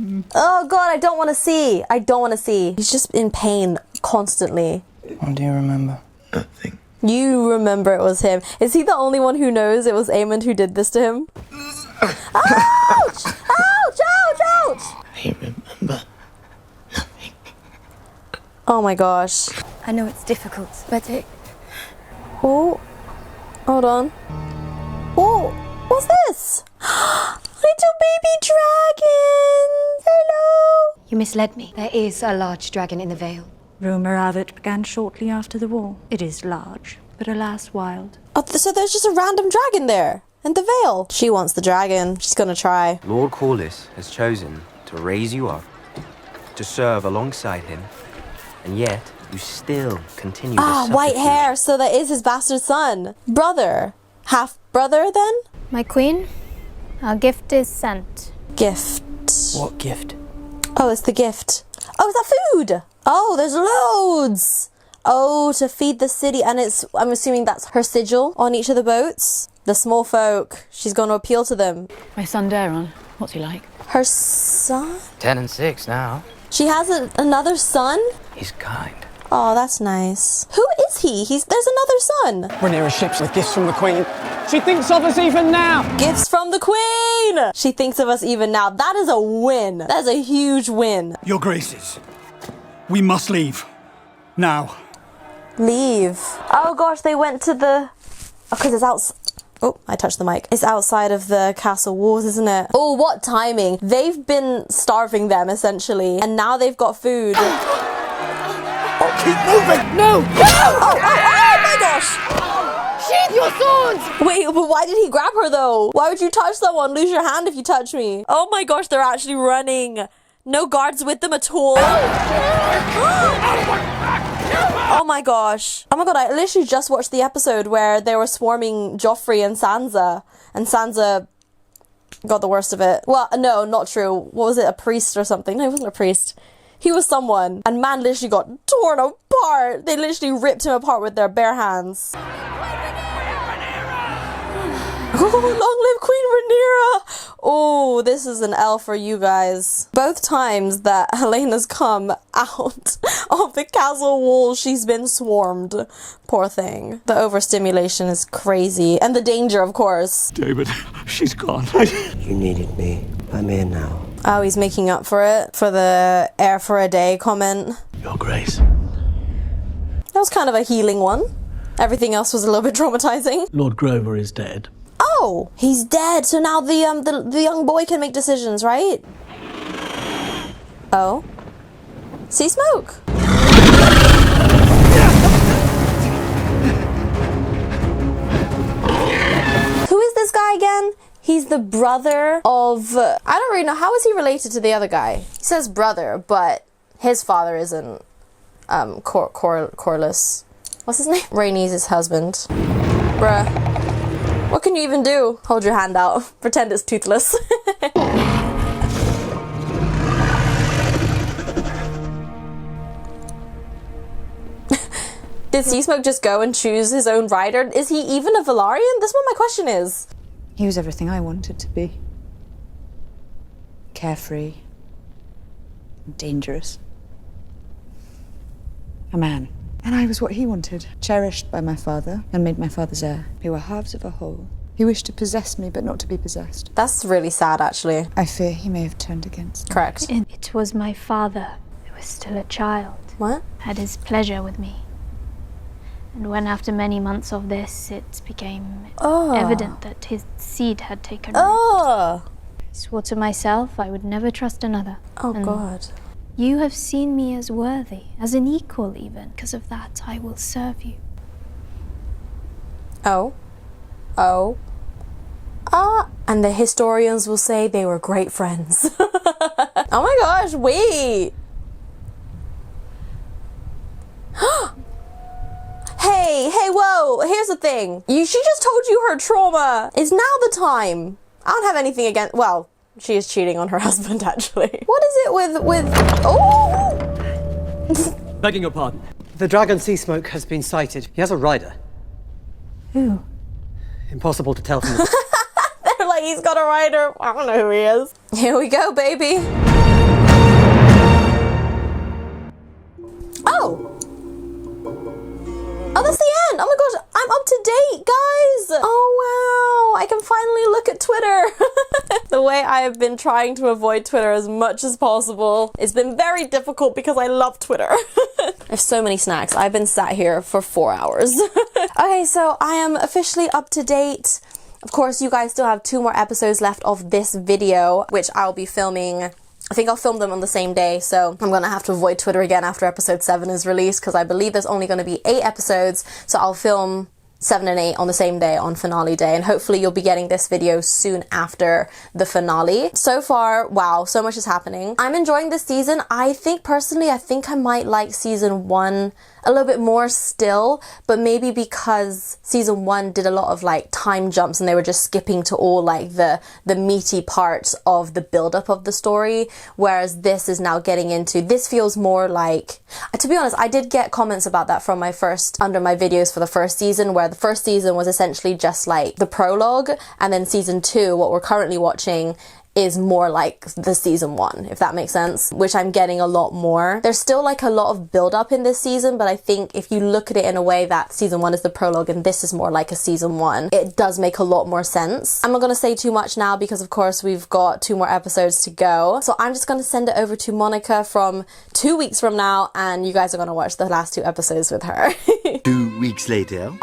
him. Oh god, I don't want to see. I don't want to see. He's just in pain constantly. What do you remember? Nothing. You remember it was him. Is he the only one who knows it was Aemond who did this to him? Ouch! Ouch! Ouch! Ouch! I remember Oh my gosh. I know it's difficult, but it... Oh, hold on. Oh, what's this? Little baby dragons! Hello! You misled me. There is a large dragon in the Vale. Rumour of it began shortly after the war. It is large, but alas wild. Oh, so there's just a random dragon there in the Vale. She wants the dragon. She's gonna try. Lord Corlys has chosen to raise you up, to serve alongside him, and yet you still continue to suffer. White hair, so that is his bastard son. Brother. Half brother then? My queen, our gift is sent. Gift. What gift? Oh, it's the gift. Oh, is that food? Oh, there's loads. Oh, to feed the city. And it's, I'm assuming that's her sigil on each of the boats. The small folk. She's going to appeal to them. My son Daron, what's he like? Her son? 10 and 6 now. She has another son? He's kind. Oh, that's nice. Who is he? There's another son. We're near a ship with gifts from the Queen. She thinks of us even now. Gifts from the Queen. She thinks of us even now. That is a win. That is a huge win. Your Graces, we must leave. Now. Leave. Oh gosh, they went to the... because it's out... Oh, I touched the mic. It's outside of the castle walls, isn't it? Oh, what timing. They've been starving them, essentially. And now they've got food. Oh, keep moving! No! Oh my gosh! Sheathe your swords! Wait, but why did he grab her though? Why would you touch someone? Lose your hand if you touch me. Oh my gosh, they're actually running. No guards with them at all. Oh my gosh. Oh my god, I literally just watched the episode where they were swarming Joffrey and Sansa. And Sansa got the worst of it. Well, no, not true. What was it? A priest or something? No, he wasn't a priest. He was someone. And man literally got torn apart. They literally ripped him apart with their bare hands. Oh, long live Queen Rhaenyra! Oh, this is an L for you guys. Both times that Helena's come out of the castle wall, she's been swarmed. Poor thing. The overstimulation is crazy. And the danger, of course. David, she's gone. You needed me. I'm here now. Oh, he's making up for it. For the air for a day comment. Your Grace. That was kind of a healing one. Everything else was a little bit traumatizing. Lord Grover is dead. Oh, he's dead. So now the young boy can make decisions, right? Oh. See smoke. Who is this guy again? He's the brother of... I don't really know. How is he related to the other guy? He says brother, but his father isn't Corlys. What's his name? Rhaenys' husband. Bruh. What can you even do? Hold your hand out. Pretend it's toothless. Did Seasmoke just go and choose his own rider? Is he even a Velaryon? That's what my question is. He was everything I wanted to be. Carefree. Dangerous. A man. And I was what he wanted. Cherished by my father and made my father's heir. We were halves of a whole. He wished to possess me, but not to be possessed. That's really sad, actually. I fear he may have turned against me. Correct. It was my father, who was still a child. What? Had his pleasure with me. And when after many months of this, it became evident that his seed had taken root. I swore to myself I would never trust another. Oh, and God. You have seen me as worthy, as an equal even. Because of that, I will serve you. Oh. Oh. And the historians will say they were great friends. Oh my gosh, wait. Hey, whoa, here's the thing. She just told you her trauma. Is now the time. I don't have anything against, well, she is cheating on her husband, actually. What is it with, oh! Begging your pardon. The dragon Seasmoke has been sighted. He has a rider. Who? Impossible to tell from the... They're like, he's got a rider. I don't know who he is. Here we go, baby. Oh! Oh, that's the end! Oh my gosh, I'm up to date, guys! Oh wow, I can finally look at Twitter. The way I have been trying to avoid Twitter as much as possible. It's been very difficult because I love Twitter. There's so many snacks. I've been sat here for 4 hours. Okay, so I am officially up to date. Of course, you guys still have 2 more episodes left of this video, which I'll be filming. I think I'll film them on the same day, so I'm gonna have to avoid Twitter again after episode 7 is released, because I believe there's only gonna be 8 episodes, so I'll film 7 and 8 on the same day, on finale day, and hopefully you'll be getting this video soon after the finale. So far, wow, so much is happening. I'm enjoying this season. I think personally, I think I might like season 1 a little bit more still, but maybe because season 1 did a lot of like time jumps and they were just skipping to all like the meaty parts of the build-up of the story, whereas this is now getting into, this feels more like, to be honest, I did get comments about that from under my videos for the first season, where the first season was essentially just like the prologue, and then season 2, what we're currently watching, is more like the season 1, if that makes sense, which I'm getting a lot more. There's still like a lot of build up in this season, but I think if you look at it in a way that season 1 is the prologue and this is more like a season 1, it does make a lot more sense. I'm not gonna say too much now because of course we've got 2 more episodes to go. So I'm just gonna send it over to Monica from 2 weeks from now, and you guys are gonna watch the last 2 episodes with her. 2 weeks later.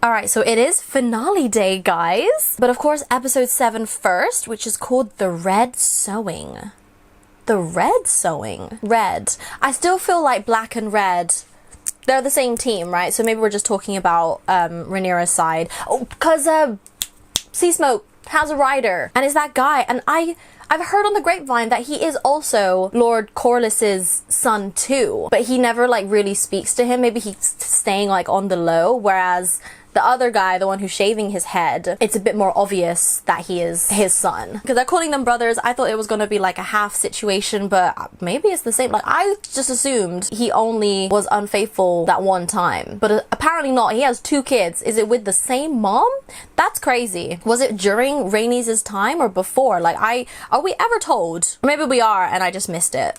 Alright, so it is finale day, guys. But of course, episode 7 first, which is called The Red Sewing. The Red Sewing? Red. I still feel like black and red, they're the same team, right? So maybe we're just talking about Rhaenyra's side. Oh, because Sea Smoke has a rider, and it's that guy. And I've heard on the grapevine that he is also Lord Corlys's son too, but he never like really speaks to him. Maybe he's staying like on the low, whereas the other guy, the one who's shaving his head, it's a bit more obvious that he is his son. Because they're calling them brothers. I thought it was going to be like a half situation, but maybe it's the same. Like, I just assumed he only was unfaithful that one time. But apparently not. He has 2 kids. Is it with the same mom? That's crazy. Was it during Rhaenys' time or before? Like, are we ever told? Or maybe we are and I just missed it.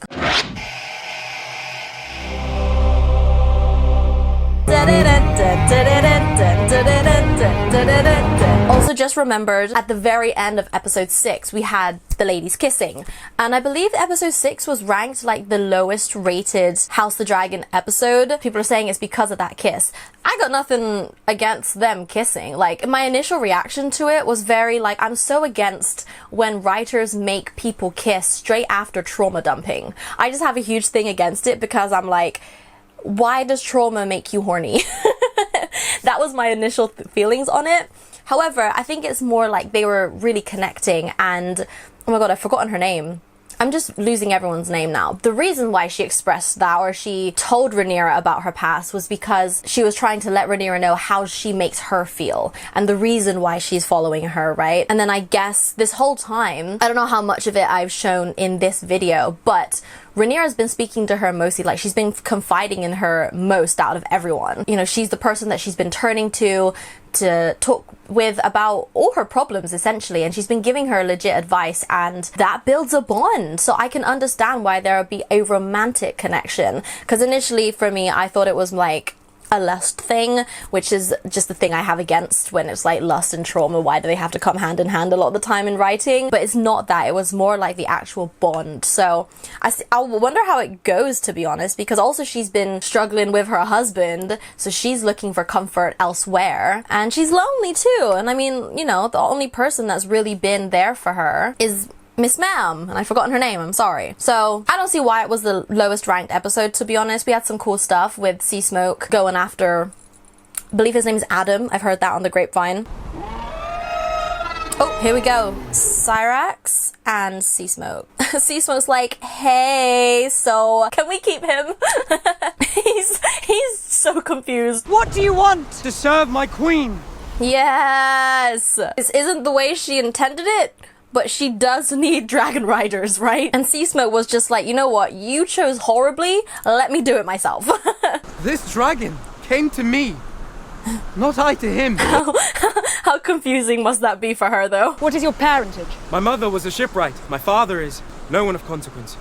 Also just remembered at the very end of episode 6 we had the ladies kissing, and I believe episode 6 was ranked like the lowest rated House the Dragon episode. People are saying it's because of that kiss. I got nothing against them kissing. Like, my initial reaction to it was very like, I'm so against when writers make people kiss straight after trauma dumping. I just have a huge thing against it because I'm like, why does trauma make you horny? That was my initial feelings on it. However, I think it's more like they were really connecting, and oh my god, I've forgotten her name. I'm just losing everyone's name now. The reason why she expressed that, or she told Rhaenyra about her past, was because she was trying to let Rhaenyra know how she makes her feel and the reason why she's following her, right? And then I guess this whole time, I don't know how much of it I've shown in this video, but Rhaenyra's been speaking to her mostly, like she's been confiding in her most out of everyone. You know, she's the person that she's been turning to talk with about all her problems essentially, and she's been giving her legit advice, and that builds a bond. So I can understand why there would be a romantic connection, because initially for me I thought it was like a lust thing, which is just the thing I have against when it's like lust and trauma. Why do they have to come hand in hand a lot of the time in writing? But it's not that. It was more like the actual bond. So I wonder how it goes, to be honest, because also she's been struggling with her husband, so she's looking for comfort elsewhere, and she's lonely too. And I mean, you know, the only person that's really been there for her is Miss Ma'am, and I've forgotten her name, I'm sorry. So I don't see why it was the lowest ranked episode, to be honest. We had some cool stuff with Sea Smoke going after, I believe his name is Adam. I've heard that on the grapevine. Oh, here we go. Syrax and Sea Smoke. Sea Smoke's like, hey, so can we keep him? he's so confused. What do you want? To serve my queen. Yes. This isn't the way she intended it, but she does need dragon riders, right? And Sea Smoke was just like, you know what? You chose horribly. Let me do it myself. This dragon came to me, not I to him. How confusing must that be for her, though? What is your parentage? My mother was a shipwright. My father is no one of consequence.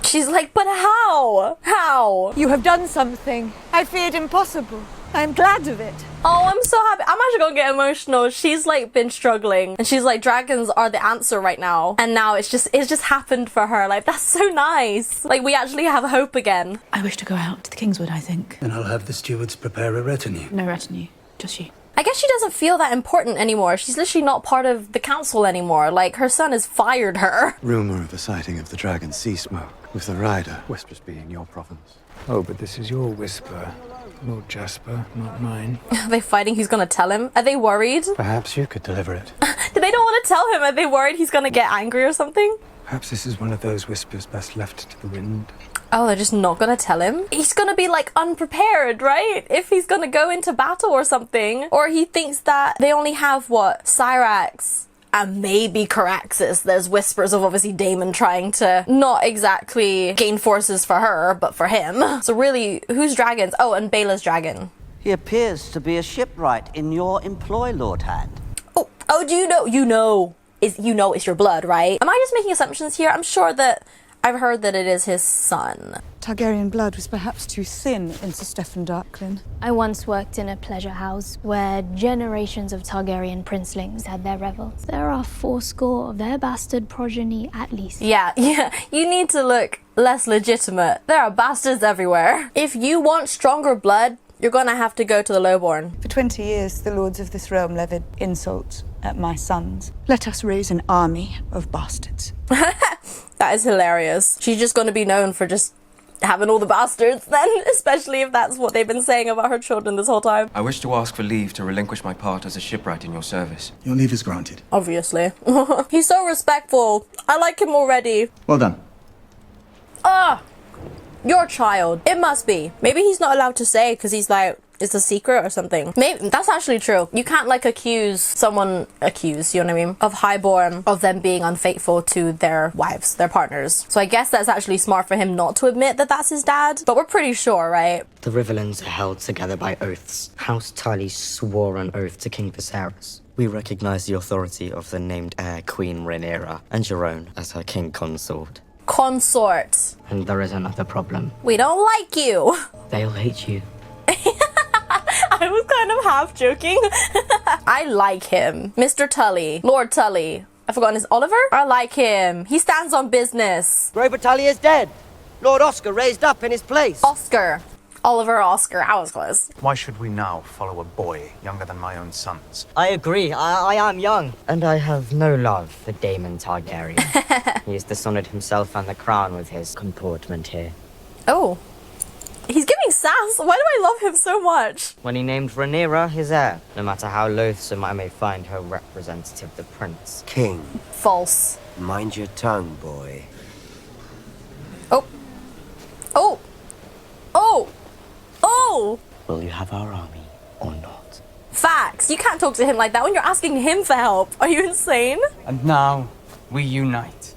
She's like, but how? How? You have done something I feared impossible. I am glad of it. Oh, I'm so happy. I'm actually gonna get emotional. She's like been struggling and she's like, dragons are the answer right now. And now it's just happened for her. Like, that's so nice. Like, we actually have hope again. I wish to go out to the Kingswood, I think. Then I'll have the stewards prepare a retinue. No retinue, just you. I guess she doesn't feel that important anymore. She's literally not part of the council anymore. Like, her son has fired her. Rumor of a sighting of the dragon sea smoke with the rider. Whispers being your province. Oh, but this is your whisper, Lord Jasper, not mine. Are they fighting? Who's gonna tell him? Are they worried? Perhaps you could deliver it. Do they don't want to tell him? Are they worried he's gonna get angry or something? Perhaps this is one of those whispers best left to the wind. Oh, they're just not gonna tell him? He's gonna be like unprepared, right? If he's gonna go into battle or something. Or he thinks that they only have, what, Cyrax and maybe Caraxes. There's whispers of obviously Daemon trying to not exactly gain forces for her, but for him. So really, who's dragons? Oh, and Bela's dragon. He appears to be a shipwright in your employ, Lord Hand. Oh, do you know it's your blood, right? Am I just making assumptions here? I'm sure that I've heard that it is his son. Targaryen blood was perhaps too thin in Sir Stephen Darklyn. I once worked in a pleasure house where generations of Targaryen princelings had their revels. There are 80 of their bastard progeny at least. Yeah, you need to look less legitimate. There are bastards everywhere. If you want stronger blood, you're gonna have to go to the lowborn. For 20 years, the lords of this realm levied insults at my sons. Let us raise an army of bastards. That is hilarious. She's just gonna be known for just having all the bastards then, especially if that's what they've been saying about her children this whole time. I wish to ask for leave to relinquish my part as a shipwright in your service. Your leave is granted. Obviously. He's so respectful. I like him already. Well done. Your child. It must be. Maybe he's not allowed to say because he's like, it's a secret or something. Maybe that's actually true. You can't like accuse, you know what I mean, of highborn of them being unfaithful to their wives, their partners. So I guess that's actually smart for him not to admit that that's his dad, but we're pretty sure, right? The Riverlands are held together by oaths. House Tully swore an oath to King Viserys. We recognize the authority of the named heir Queen Rhaenyra and your own as her king consort. Consort. And there is another problem. We don't like you. They'll hate you. I was kind of half joking. I like him. Mr. Tully. Lord Tully. I've forgotten his Oliver? I like him. He stands on business. Grover Tully is dead. Lord Oscar raised up in his place. Oscar. Oliver Oscar. I was close. Why should we now follow a boy younger than my own sons? I agree. I am young. And I have no love for Daemon Targaryen. He has dishonored himself and the crown with his comportment here. Oh. He's giving sass. Why do I love him so much? When he named Rhaenyra his heir, no matter how loathsome I may find her representative, the prince. King. False. Mind your tongue, boy. Oh. Oh. Oh. Oh. Will you have our army or not? Facts. You can't talk to him like that when you're asking him for help. Are you insane? And now we unite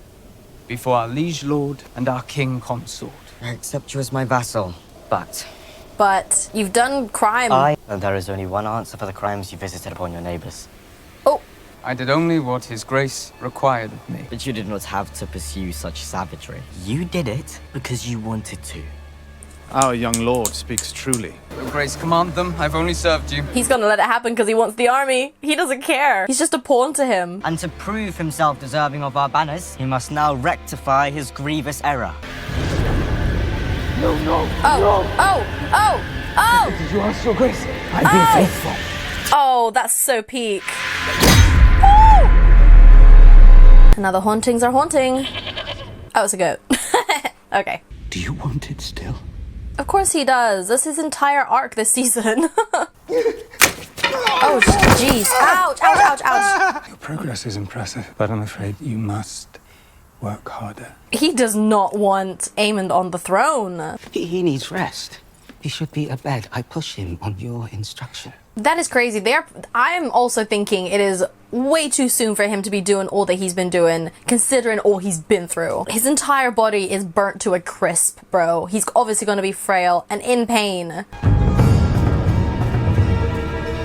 before our liege lord and our king consort. I accept you as my vassal, but you've done crime. And there is only one answer for the crimes you visited upon your neighbors. Oh. I did only what his grace required of me. But you did not have to pursue such savagery. You did it because you wanted to. Our young lord speaks truly. Your grace command them. I've only served you. He's gonna let it happen because he wants the army. He doesn't care. He's just a pawn to him. And to prove himself deserving of our banners, he must now rectify his grievous error. No. Did you ask your grace? I've been faithful. Oh, that's so peak. And now the hauntings are haunting. Oh, it's a goat. Okay. Do you want it still? Of course he does. That's his entire arc this season. Oh, jeez. Ouch. Your progress is impressive, but I'm afraid you must work harder. He does not want Aemond on the throne. He needs rest. He should be abed. I push him on your instruction. That is crazy. I'm also thinking it is way too soon for him to be doing all that he's been doing, considering all he's been through. His entire body is burnt to a crisp, bro. He's obviously going to be frail and in pain.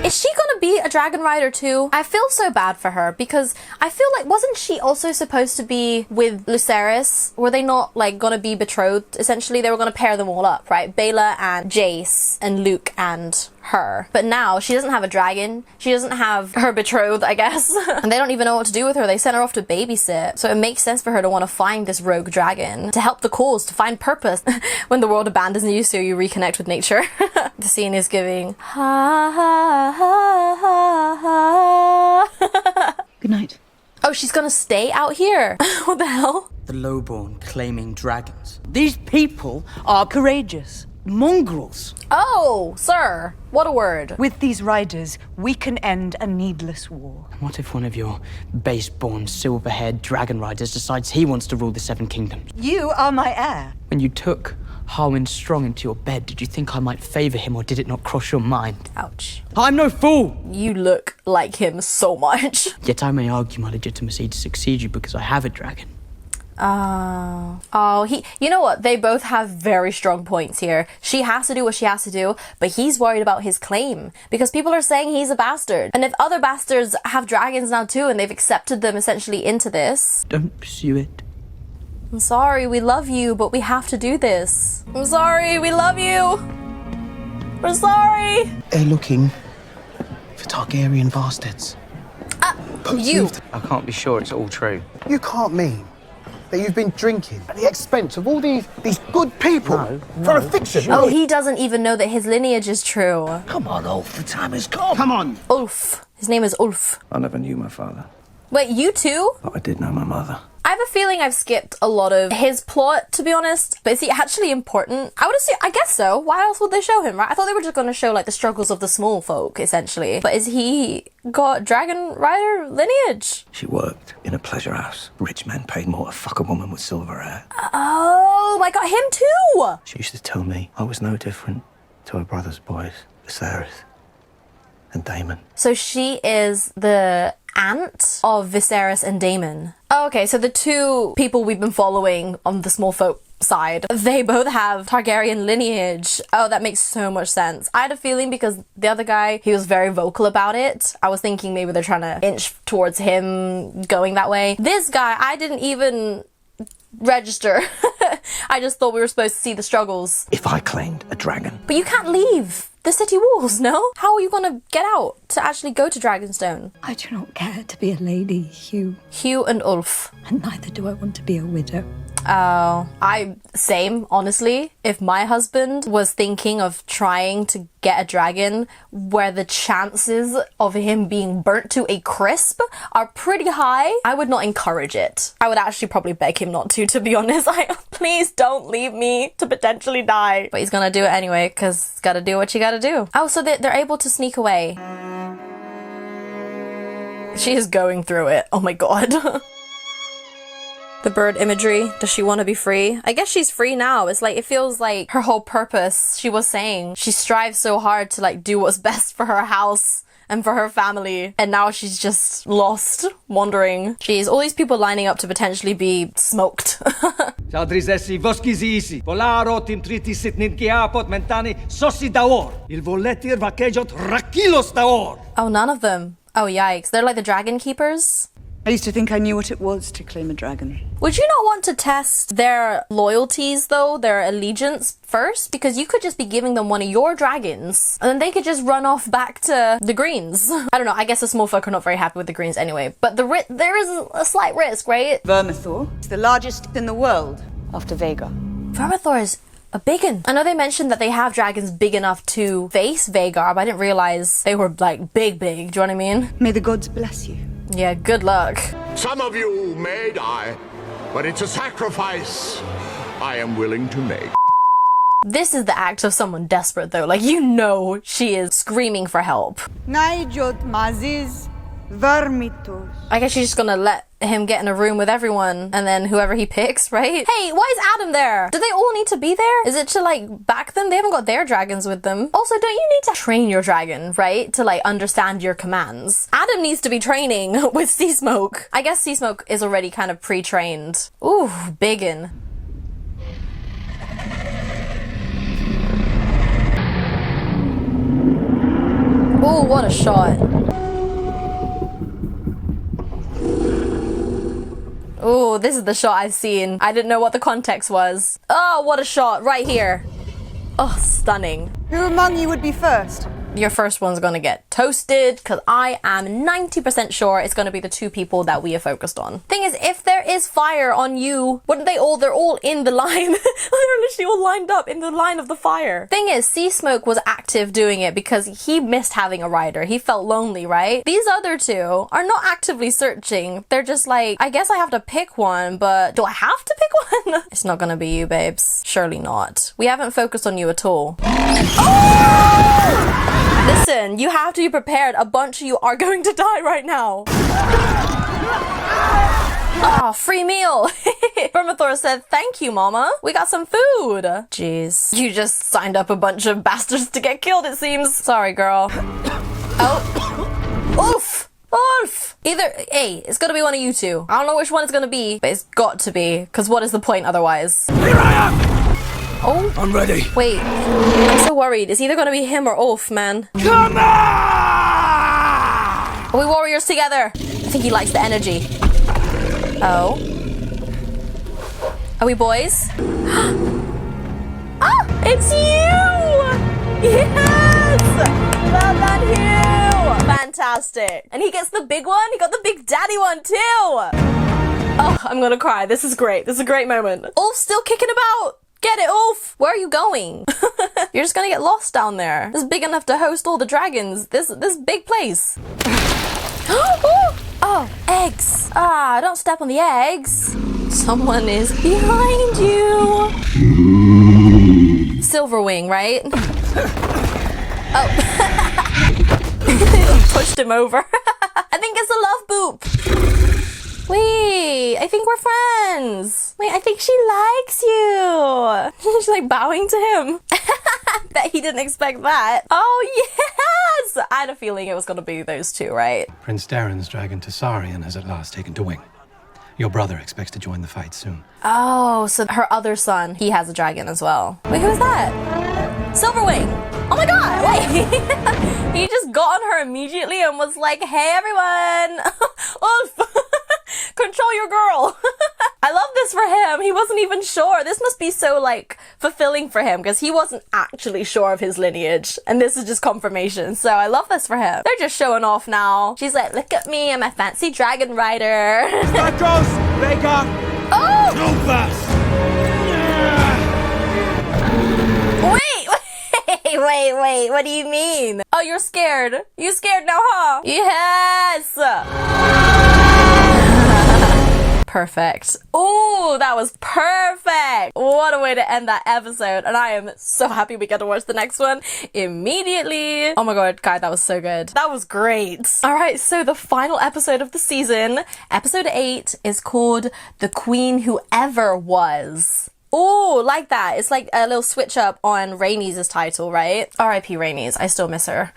Is she gonna be a dragon rider too? I feel so bad for her because I feel like, wasn't she also supposed to be with Lucerys? Were they not like gonna be betrothed? Essentially, they were gonna pair them all up, right? Baela and Jace and Luke and her. But now she doesn't have a dragon. She doesn't have her betrothed, I guess. And they don't even know what to do with her. They sent her off to babysit. So it makes sense for her to want to find this rogue dragon to help the cause, to find purpose. When the world abandons you, so you reconnect with nature. The scene is giving ha ha ha ha ha. Good night. Oh, she's gonna stay out here. What the hell? The lowborn claiming dragons. These people are courageous mongrels. Oh, sir, what a word. With these riders, we can end a needless war. What if one of your base-born, silver-haired dragon riders decides he wants to rule the Seven Kingdoms? You are my heir. When you took Harwin Strong into your bed, did you think I might favor him, or did it not cross your mind? Ouch. I'm no fool! You look like him so much. Yet I may argue my legitimacy to succeed you because I have a dragon. You know what? They both have very strong points here. She has to do what she has to do, but he's worried about his claim because people are saying he's a bastard. And if other bastards have dragons now too, and they've accepted them essentially into this. Don't pursue it. I'm sorry, we love you, but we have to do this. I'm sorry, we love you. We're sorry. They're looking for Targaryen bastards. You. I can't be sure it's all true. You can't mean that you've been drinking at the expense of all these good people for a fiction. Oh, he doesn't even know that his lineage is true. Come on, Ulf, the time has come. Come on. Ulf. His name is Ulf. I never knew my father, Wait, you too? but I did know my mother. I have a feeling I've skipped a lot of his plot, to be honest. But is he actually important? I would assume, I guess so. Why else would they show him, right? I thought they were just going to show like the struggles of the small folk, essentially. But is he got dragon rider lineage? She worked in a pleasure house. Rich men paid more to fuck a woman with silver hair. Oh my god, him too! She used to tell me I was no different to her brother's boys, Viserys and Daemon. So she is the aunt of Viserys and Daemon. Oh, okay, so the two people we've been following on the small folk side, they both have Targaryen lineage. Oh, that makes so much sense. I had a feeling because the other guy, he was very vocal about it. I was thinking maybe they're trying to inch towards him going that way. This guy, I didn't even register. I just thought we were supposed to see the struggles. If I claimed a dragon. But you can't leave the city walls, no? How are you gonna get out to actually go to Dragonstone? I do not care to be a lady, Hugh. Hugh and Ulf. And neither do I want to be a widow. Oh, same, honestly. If my husband was thinking of trying to get a dragon where the chances of him being burnt to a crisp are pretty high, I would not encourage it. I would actually probably beg him not to be honest. Please don't leave me to potentially die. But he's gonna do it anyway, because gotta do what you gotta do. Oh, so they're able to sneak away. She is going through it. Oh my god. The bird imagery, does she want to be free? I guess she's free now. It's like, it feels like her whole purpose, she was saying, she strives so hard to like do what's best for her house and for her family. And now she's just lost, wandering. Jeez, all these people lining up to potentially be smoked. Oh, none of them. Oh, yikes. They're like the dragon keepers? I used to think I knew what it was to claim a dragon. Would you not want to test their loyalties, though, their allegiance first? Because you could just be giving them one of your dragons, and then they could just run off back to the Greens. I don't know, I guess the small folk are not very happy with the Greens anyway, but there is a slight risk, right? Vermithor is the largest in the world, after Vhagar. Vermithor is a big one. I know they mentioned that they have dragons big enough to face Vhagar, but I didn't realize they were like big. Do you know what I mean? May the gods bless you. Yeah, good luck. Some of you may die, but it's a sacrifice I am willing to make. This is the act of someone desperate, though. Like, you know she is screaming for help. Naijot Maziz Vermitos. I guess she's just gonna let him get in a room with everyone, and then whoever he picks, right? Hey, why is Adam there? Do they all need to be there? Is it to, like, back them? They haven't got their dragons with them. Also, don't you need to train your dragon, right? To, like, understand your commands. Adam needs to be training with Sea Smoke. I guess Sea Smoke is already kind of pre-trained. Ooh, biggin. Ooh, what a shot. Oh, this is the shot I've seen. I didn't know what the context was. Oh, what a shot right here. Oh, stunning. Who among you would be first? your first one's gonna get toasted because I am 90% sure it's gonna be the two people that we are focused on. Thing is, if there is fire on you, wouldn't they all, they're all in the line. They're literally all lined up in the line of the fire. Thing is, Sea Smoke was active doing it because he missed having a rider. He felt lonely, right? These other two are not actively searching. They're just like, I guess I have to pick one, but do I have to pick one? It's not gonna be you, babes. Surely not. We haven't focused on you at all. Oh! Listen, you have to be prepared. A bunch of you are going to die right now. Oh, free meal. Vermithor said, thank you, mama. We got some food. Jeez. You just signed up a bunch of bastards to get killed, it seems. Sorry, girl. Oh. Oof. Oof. Either, hey, it's gonna be one of you two. I don't know which one it's gonna be, but it's got to be, because what is the point otherwise? Here I am! Oh. I'm ready. Wait. I'm so worried. It's either gonna be him or Ulf, man. Come on! Are we warriors together? I think he likes the energy. Oh. Are we boys? Ah! It's you! Yes! Well done, Hugh! Fantastic. And he gets the big one? He got the big daddy one too! Oh, I'm gonna cry. This is great. This is a great moment. Ulf's still kicking about! Get it, Ulf! Where are you going? You're just gonna get lost down there. This is big enough to host all the dragons. This big place. Oh, eggs. Ah, don't step on the eggs. Someone is behind you. Silverwing, right? Oh. Pushed him over. I think it's a love boop. Wait, I think we're friends. Wait, I think she likes you. She's like bowing to him. Bet he didn't expect that. Oh, yes! I had a feeling it was going to be those two, right? Prince Darren's dragon Tessarion has at last taken to wing. Your brother expects to join the fight soon. Oh, so her other son, he has a dragon as well. Wait, who's that? Silverwing! Oh my god, wait! He just got on her immediately and was like, hey everyone! Ulf! Control your girl! I love this for him. He wasn't even sure. This must be so, like, fulfilling for him because he wasn't actually sure of his lineage. And this is just confirmation. So I love this for him. They're just showing off now. She's like, look at me. I'm a fancy dragon rider. Stagos! Vega! Oh! No fast! Wait. What do you mean? Oh, you're scared. You scared now, huh? Yes! Perfect. Oh, that was perfect. What a way to end that episode. And I am so happy we get to watch the next one immediately. Oh my god, guys, that was so good. That was great. All right, so the final episode of the season, episode 8, is called The Queen Who Ever Was. Oh, like that. It's like a little switch up on Rhaenys' title, right? R.I.P. Rhaenys. I still miss her.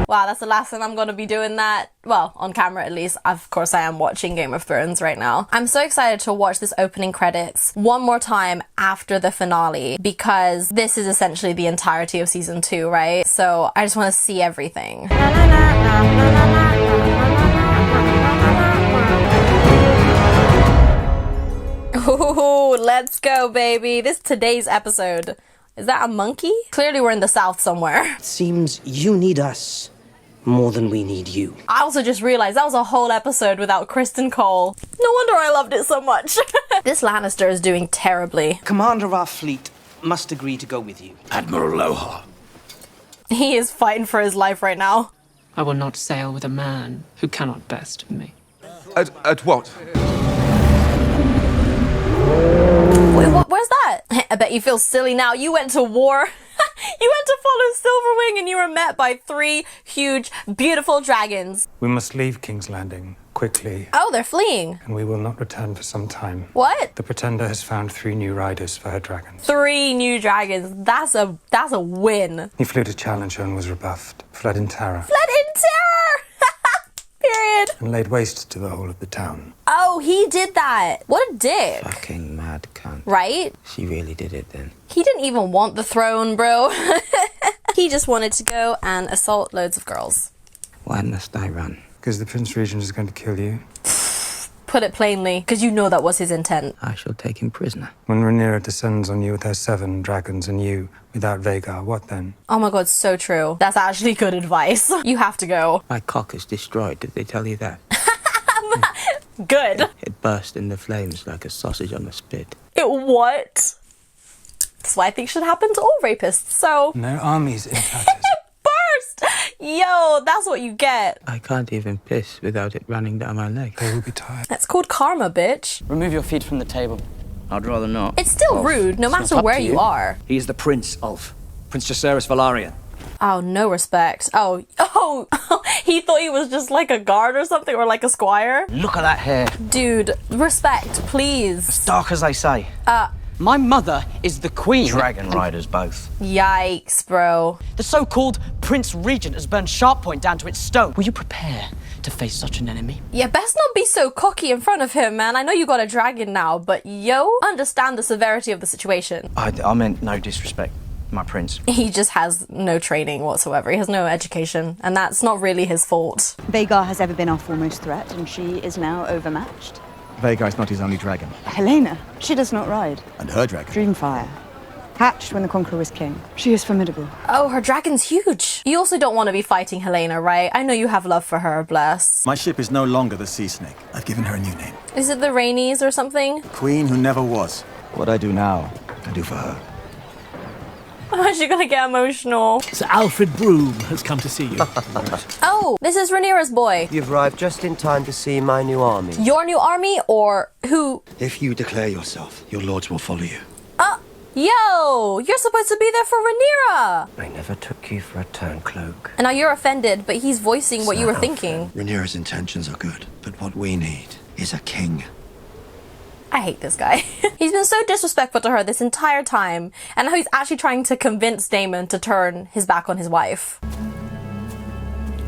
Wow, that's the last time I'm gonna be doing that. Well, on camera at least. Of course, I am watching Game of Thrones right now. I'm so excited to watch this opening credits one more time after the finale because this is essentially the entirety of season 2, right? So I just want to see everything. Ooh, let's go, baby. This is today's episode. Is that a monkey? Clearly we're in the south somewhere. It seems you need us more than we need you. I also just realized that was a whole episode without Kristen Cole. No wonder I loved it so much. This Lannister is doing terribly. Commander of our fleet must agree to go with you. Admiral Aloha. He is fighting for his life right now. I will not sail with a man who cannot best me. At what? Wait, where's that? I bet you feel silly now. You went to war. You went to follow Silverwing and you were met by 3 huge, beautiful dragons. We must leave King's Landing quickly. Oh, they're fleeing. And we will not return for some time. What? The Pretender has found 3 new riders for her dragons. 3 new dragons. That's a win. He flew to challenge her and was rebuffed. Fled in terror. Fled in terror! Period. And laid waste to the whole of the town. Oh, he did that. What a dick. Fucking mad cunt. Right? She really did it then. He didn't even want the throne, bro. He just wanted to go and assault loads of girls. Why must I run? Because the Prince Regent is going to kill you. Put it plainly, because you know that was his intent. I shall take him prisoner. When Rhaenyra descends on you with her 7 dragons and you without Vhagar, what then? Oh my god, so true. That's actually good advice. You have to go. My cock is destroyed. Did they tell you that? Good. It burst into flames like a sausage on a spit. It what? That's what I think should happen to all rapists, so... And their armies in tatters. Burst! Yo, that's what you get. I can't even piss without it running down my leg. They will be tired. That's called karma, bitch. Remove your feet from the table. I'd rather not. It's still rude, no matter where you are. He is the Prince, Ulf. Prince Jacaerys Velaryon. Oh, no respect. Oh, he thought he was just like a guard or something, or like a squire. Look at that hair. Dude, respect, please. As dark as they say. My mother is the queen. Dragon riders both. Yikes, bro. The so-called Prince Regent has burned Sharppoint down to its stone. Will you prepare to face such an enemy? Yeah, best not be so cocky in front of him, man. I know you got a dragon now, but yo, understand the severity of the situation. I meant no disrespect, my prince. He just has no training whatsoever. He has no education, and that's not really his fault. Vhagar has ever been our foremost threat, and she is now overmatched. Vhagar is not his only dragon. Helena, she does not ride. And her dragon. Dreamfire. Hatched when the Conqueror was king. She is formidable. Oh, her dragon's huge. You also don't want to be fighting Helena, right? I know you have love for her, bless. My ship is no longer the Sea Snake. I've given her a new name. Is it the Rainies or something? Queen who never was. What I do now, I do for her. Oh, she's gonna get emotional. Sir Alfred Broom has come to see you. Oh, this is Rhaenyra's boy. You've arrived just in time to see my new army. Your new army, or who? If you declare yourself, your lords will follow you. Yo, you're supposed to be there for Rhaenyra. I never took you for a turncloak. And now you're offended, but he's voicing what you were thinking. Rhaenyra's intentions are good, but what we need is a king. I hate this guy. He's been so disrespectful to her this entire time, and now he's actually trying to convince Daemon to turn his back on his wife.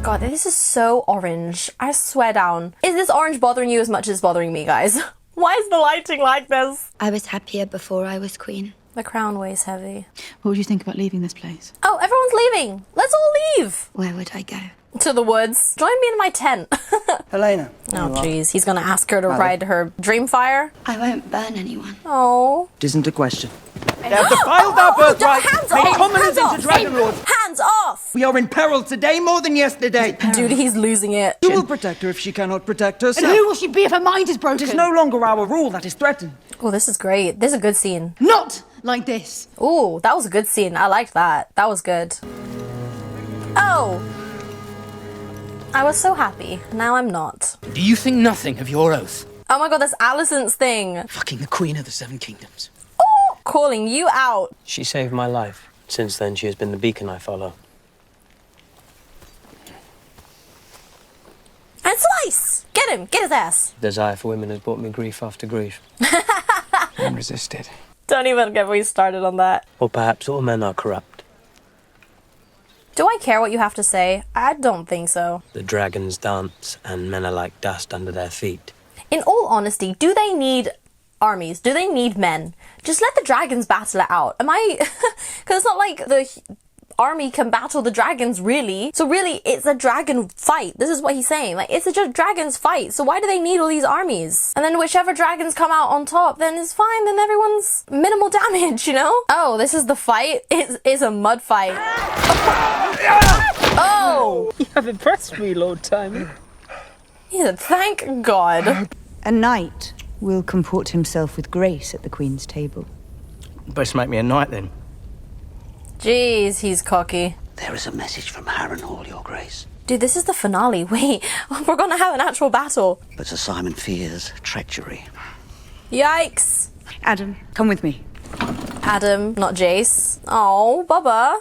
God, this is so orange. I swear down. Is this orange bothering you as much as it's bothering me, guys? Why is the lighting like this? I was happier before I was queen. The crown weighs heavy. What would you think about leaving this place? Oh, everyone's leaving. Let's all leave. Where would I go? To the woods. Join me in my tent. Helena. Oh, jeez. He's gonna ask her to ride her Dreamfire. I won't burn anyone. Oh. It isn't a question. They have defiled our birthright, hands made off! commoners Hands into off! dragon lords. Hands off! We are in peril today more than yesterday. Dude, he's losing it. Who will protect her if she cannot protect herself? And who will she be if her mind is broken? It is no longer our rule that is threatened. Oh, this is great. This is a good scene. Not like this. Oh, that was a good scene. I liked that. That was good. Oh. I was so happy. Now I'm not. Do you think nothing of your oath? Oh my god, that's Alicent's thing. Fucking the Queen of the Seven Kingdoms. Oh, calling you out. She saved my life. Since then, she has been the beacon I follow. And slice! Get him! Get his ass! Desire for women has brought me grief after grief. Unresisted. Don't even get me started on that. Or perhaps all men are corrupt. Do I care what you have to say? I don't think so. The dragons dance, and men are like dust under their feet. In all honesty, do they need armies? Do they need men? Just let the dragons battle it out. Am I... Because it's not like the army can battle the dragons, really. So really, it's a dragon fight. This is what he's saying. Like, it's a dragon's fight. So why do they need all these armies? And then whichever dragons come out on top, then it's fine. Then everyone's minimal damage, you know? Oh, this is the fight? It's a mud fight. Oh! You have impressed me, Lord Timon. He said, thank God. A knight will comport himself with grace at the Queen's table. Best make me a knight then. Jeez, he's cocky. There is a message from Harrenhal, Your Grace. Dude, this is the finale. Wait, we're gonna have an actual battle. But Sir Simon fears treachery. Yikes. Adam, come with me. Adam, not Jace. Oh, Bubba.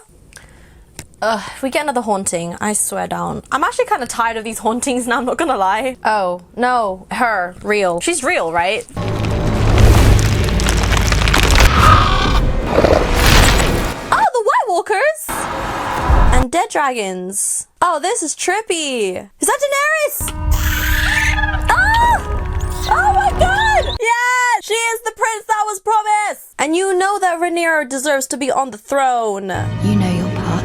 Ugh, if we get another haunting, I swear down. I'm actually kind of tired of these hauntings now, I'm not gonna lie. Oh, no, her, real. She's real, right? Oh, the White Walkers! And dead dragons. Oh, this is trippy. Is that Daenerys? Ah! Oh my god! Yeah! She is the prince that was promised! And you know that Rhaenyra deserves to be on the throne. You know your part.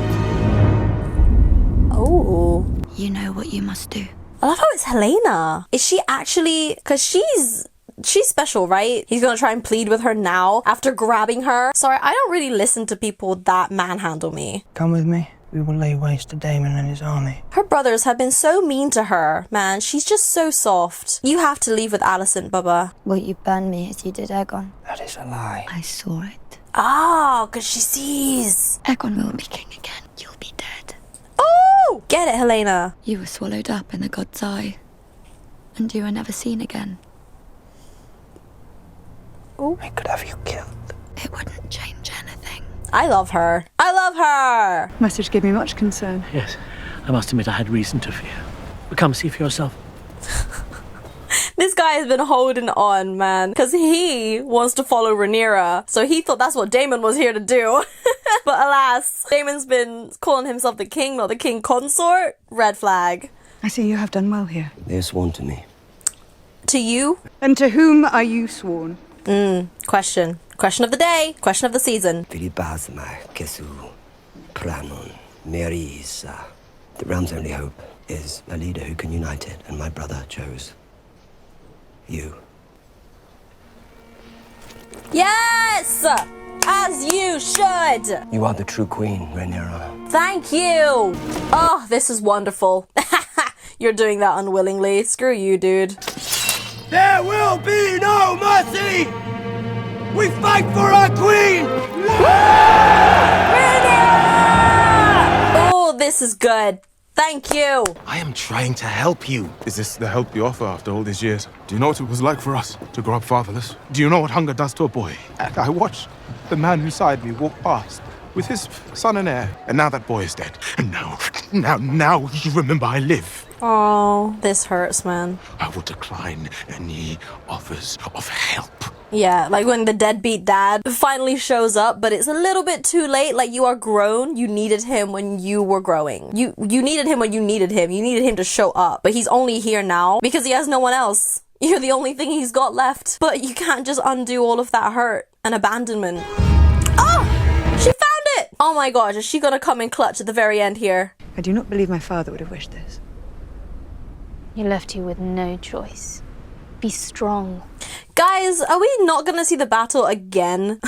Oh. You know what you must do. I love how it's Helena. Is she actually, because she's special, right? He's gonna try and plead with her now after grabbing her. Sorry, I don't really listen to people that manhandle me. Come with me. We will lay waste to Damon and his army. Her brothers have been so mean to her, man. She's just so soft. You have to leave with Alicent, Bubba. Will you burn me as you did Aegon? That is a lie. I saw it. Oh, because she sees. Aegon will be king again. You'll be dead. Oh! Get it, Helena. You were swallowed up in the god's eye. And you were never seen again. Oh. I could have you killed. It wouldn't change anything. I love her. I love her. Message gave me much concern. Yes, I must admit I had reason to fear. But come see for yourself. This guy has been holding on, man, because he wants to follow Rhaenyra. So he thought that's what Daemon was here to do. But alas, Daemon's been calling himself the king, not the king consort. Red flag. I see you have done well here. They are sworn to me. To you? And to whom are you sworn? Question. Question of the day. Question of the season. The realm's only hope is a leader who can unite it, and my brother chose you. Yes! As you should! You are the true queen, Rhaenyra. Thank you! Oh, this is wonderful. You're doing that unwillingly. Screw you, dude. There will be no mercy! We fight for our queen! Oh, this is good. Thank you. I am trying to help you. Is this the help you offer after all these years? Do you know what it was like for us to grow up fatherless? Do you know what hunger does to a boy? I watched the man beside me walk past with his son and heir, and now that boy is dead. And now you remember I live. Oh, this hurts, man. I will decline any offers of help. Yeah, like when the deadbeat dad finally shows up, but it's a little bit too late. Like, you are grown. You needed him when you were growing. You needed him when you needed him. You needed him to show up. But he's only here now because he has no one else. You're the only thing he's got left. But you can't just undo all of that hurt and abandonment. Oh! She found it! Oh my gosh, is she gonna come in clutch at the very end here? I do not believe my father would have wished this. He left you with no choice. Be strong. Guys, are we not gonna see the battle again?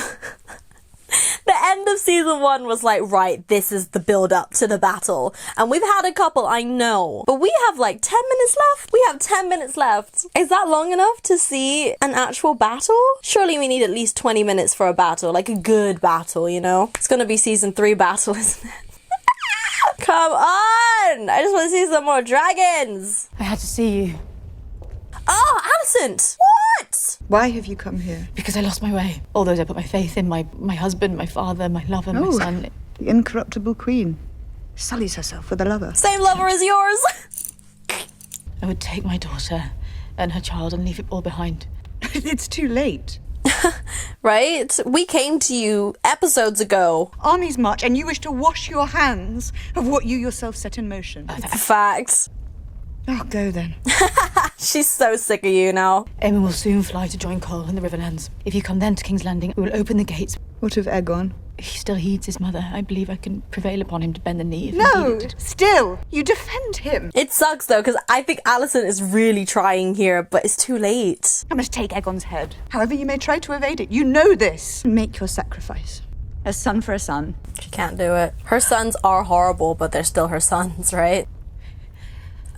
The end of season 1 was like, right, this is the build up to the battle. And we've had a couple, I know. But we have like 10 minutes left. We have 10 minutes left. Is that long enough to see an actual battle? Surely we need at least 20 minutes for a battle. Like a good battle, you know? It's gonna be season 3 battle, isn't it? Come on! I just want to see some more dragons. I had to see you. Oh, Alicent! What? Why have you come here? Because I lost my way. All those I put my faith in, my husband, my father, my lover, my son. The incorruptible queen sullies herself with a lover. Same lover as yours. I would take my daughter and her child and leave it all behind. It's too late. Right? We came to you episodes ago. Armies march and you wish to wash your hands of what you yourself set in motion. Facts. Oh, go then. She's so sick of you now. Aemon will soon fly to join Cole in the Riverlands. If you come then to King's Landing, we will open the gates. What of Aegon? He still heeds his mother. I believe I can prevail upon him to bend the knee if No, needed. still, you defend him. It sucks though, because I think Alicent is really trying here, but it's too late. I must take Aegon's head. However you may try to evade it, you know this. Make your sacrifice. A son for a son. She can't do it. Her sons are horrible, but they're still her sons, right?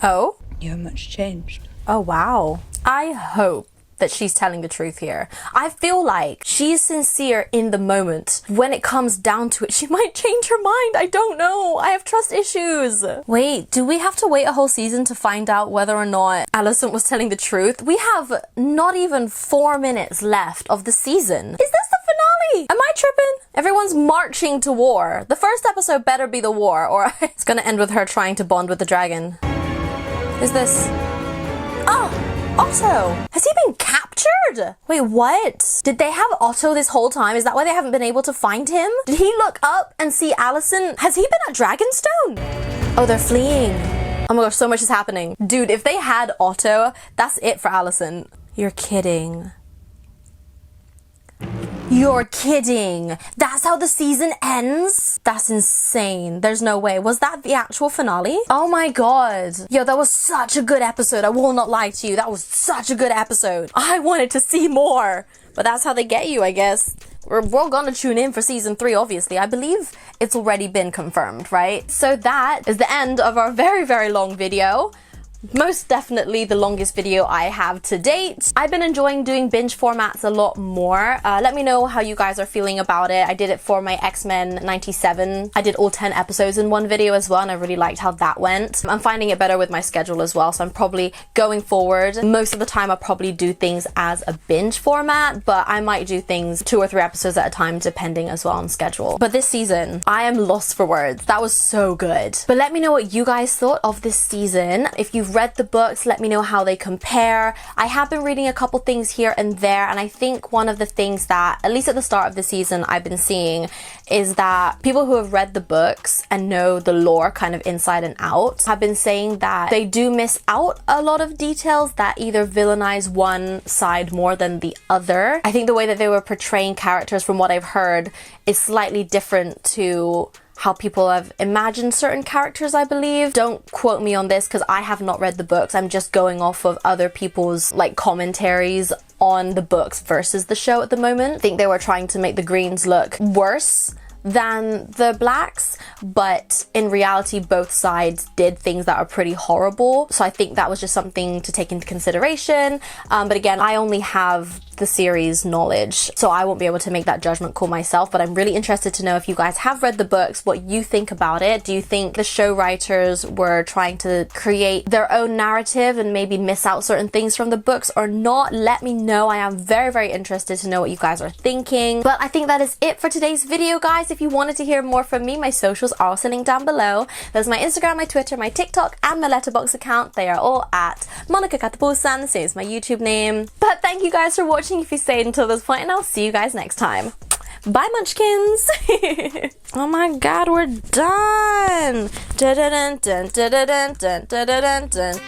Oh? You're much changed. Oh, wow. I hope that she's telling the truth here. I feel like she's sincere in the moment. When it comes down to it, she might change her mind. I don't know. I have trust issues. Wait, do we have to wait a whole season to find out whether or not Alicent was telling the truth? We have not even 4 minutes left of the season. Is this the finale? Am I tripping? Everyone's marching to war. The first episode better be the war, or it's gonna end with her trying to bond with the dragon. Is this... Oh! Otto! Has he been captured? Wait, what? Did they have Otto this whole time? Is that why they haven't been able to find him? Did he look up and see Alicent? Has he been at Dragonstone? Oh, they're fleeing. Oh my gosh, so much is happening. Dude, if they had Otto, that's it for Alicent. You're kidding. You're kidding. That's how the season ends? That's insane. There's no way. Was that the actual finale? Oh my god. Yo, that was such a good episode. I will not lie to you. That was such a good episode. I wanted to see more. But that's how they get you, I guess. We're gonna tune in for season 3, obviously. I believe it's already been confirmed, right? So that is the end of our very, very long video. Most definitely the longest video I have to date. I've been enjoying doing binge formats a lot more. Let me know how you guys are feeling about it. I did it for my X-Men 97. I did all 10 episodes in one video as well, and I really liked how that went. I'm finding it better with my schedule as well, so I'm probably going forward. Most of the time I'll probably do things as a binge format, but I might do things 2 or 3 episodes at a time depending as well on schedule. But this season, I am lost for words. That was so good. But let me know what you guys thought of this season. If you've read the books, let me know how they compare. I have been reading a couple things here and there, and I think one of the things that, at least at the start of the season, I've been seeing is that people who have read the books and know the lore kind of inside and out have been saying that they do miss out a lot of details that either villainize one side more than the other. I think the way that they were portraying characters, from what I've heard, is slightly different to how people have imagined certain characters, I believe. Don't quote me on this because I have not read the books. I'm just going off of other people's like commentaries on the books versus the show at the moment. I think they were trying to make the Greens look worse than the Blacks, but in reality both sides did things that are pretty horrible. So I think that was just something to take into consideration. But again, I only have the series knowledge, so I won't be able to make that judgment call myself, but I'm really interested to know if you guys have read the books, what you think about it. Do you think the show writers were trying to create their own narrative and maybe miss out certain things from the books or not? Let me know. I am very, very interested to know what you guys are thinking. But I think that is it for today's video, guys. If you wanted to hear more from me, my socials are also linked down below. There's my Instagram, my Twitter, my TikTok, and my Letterboxd account. They are all at Monica Catapusan, the same as my YouTube name. But thank you guys for watching if you stayed until this point, and I'll see you guys next time. Bye, Munchkins! Oh my god, we're done! Dun, dun, dun, dun, dun, dun, dun, dun, dun, dun.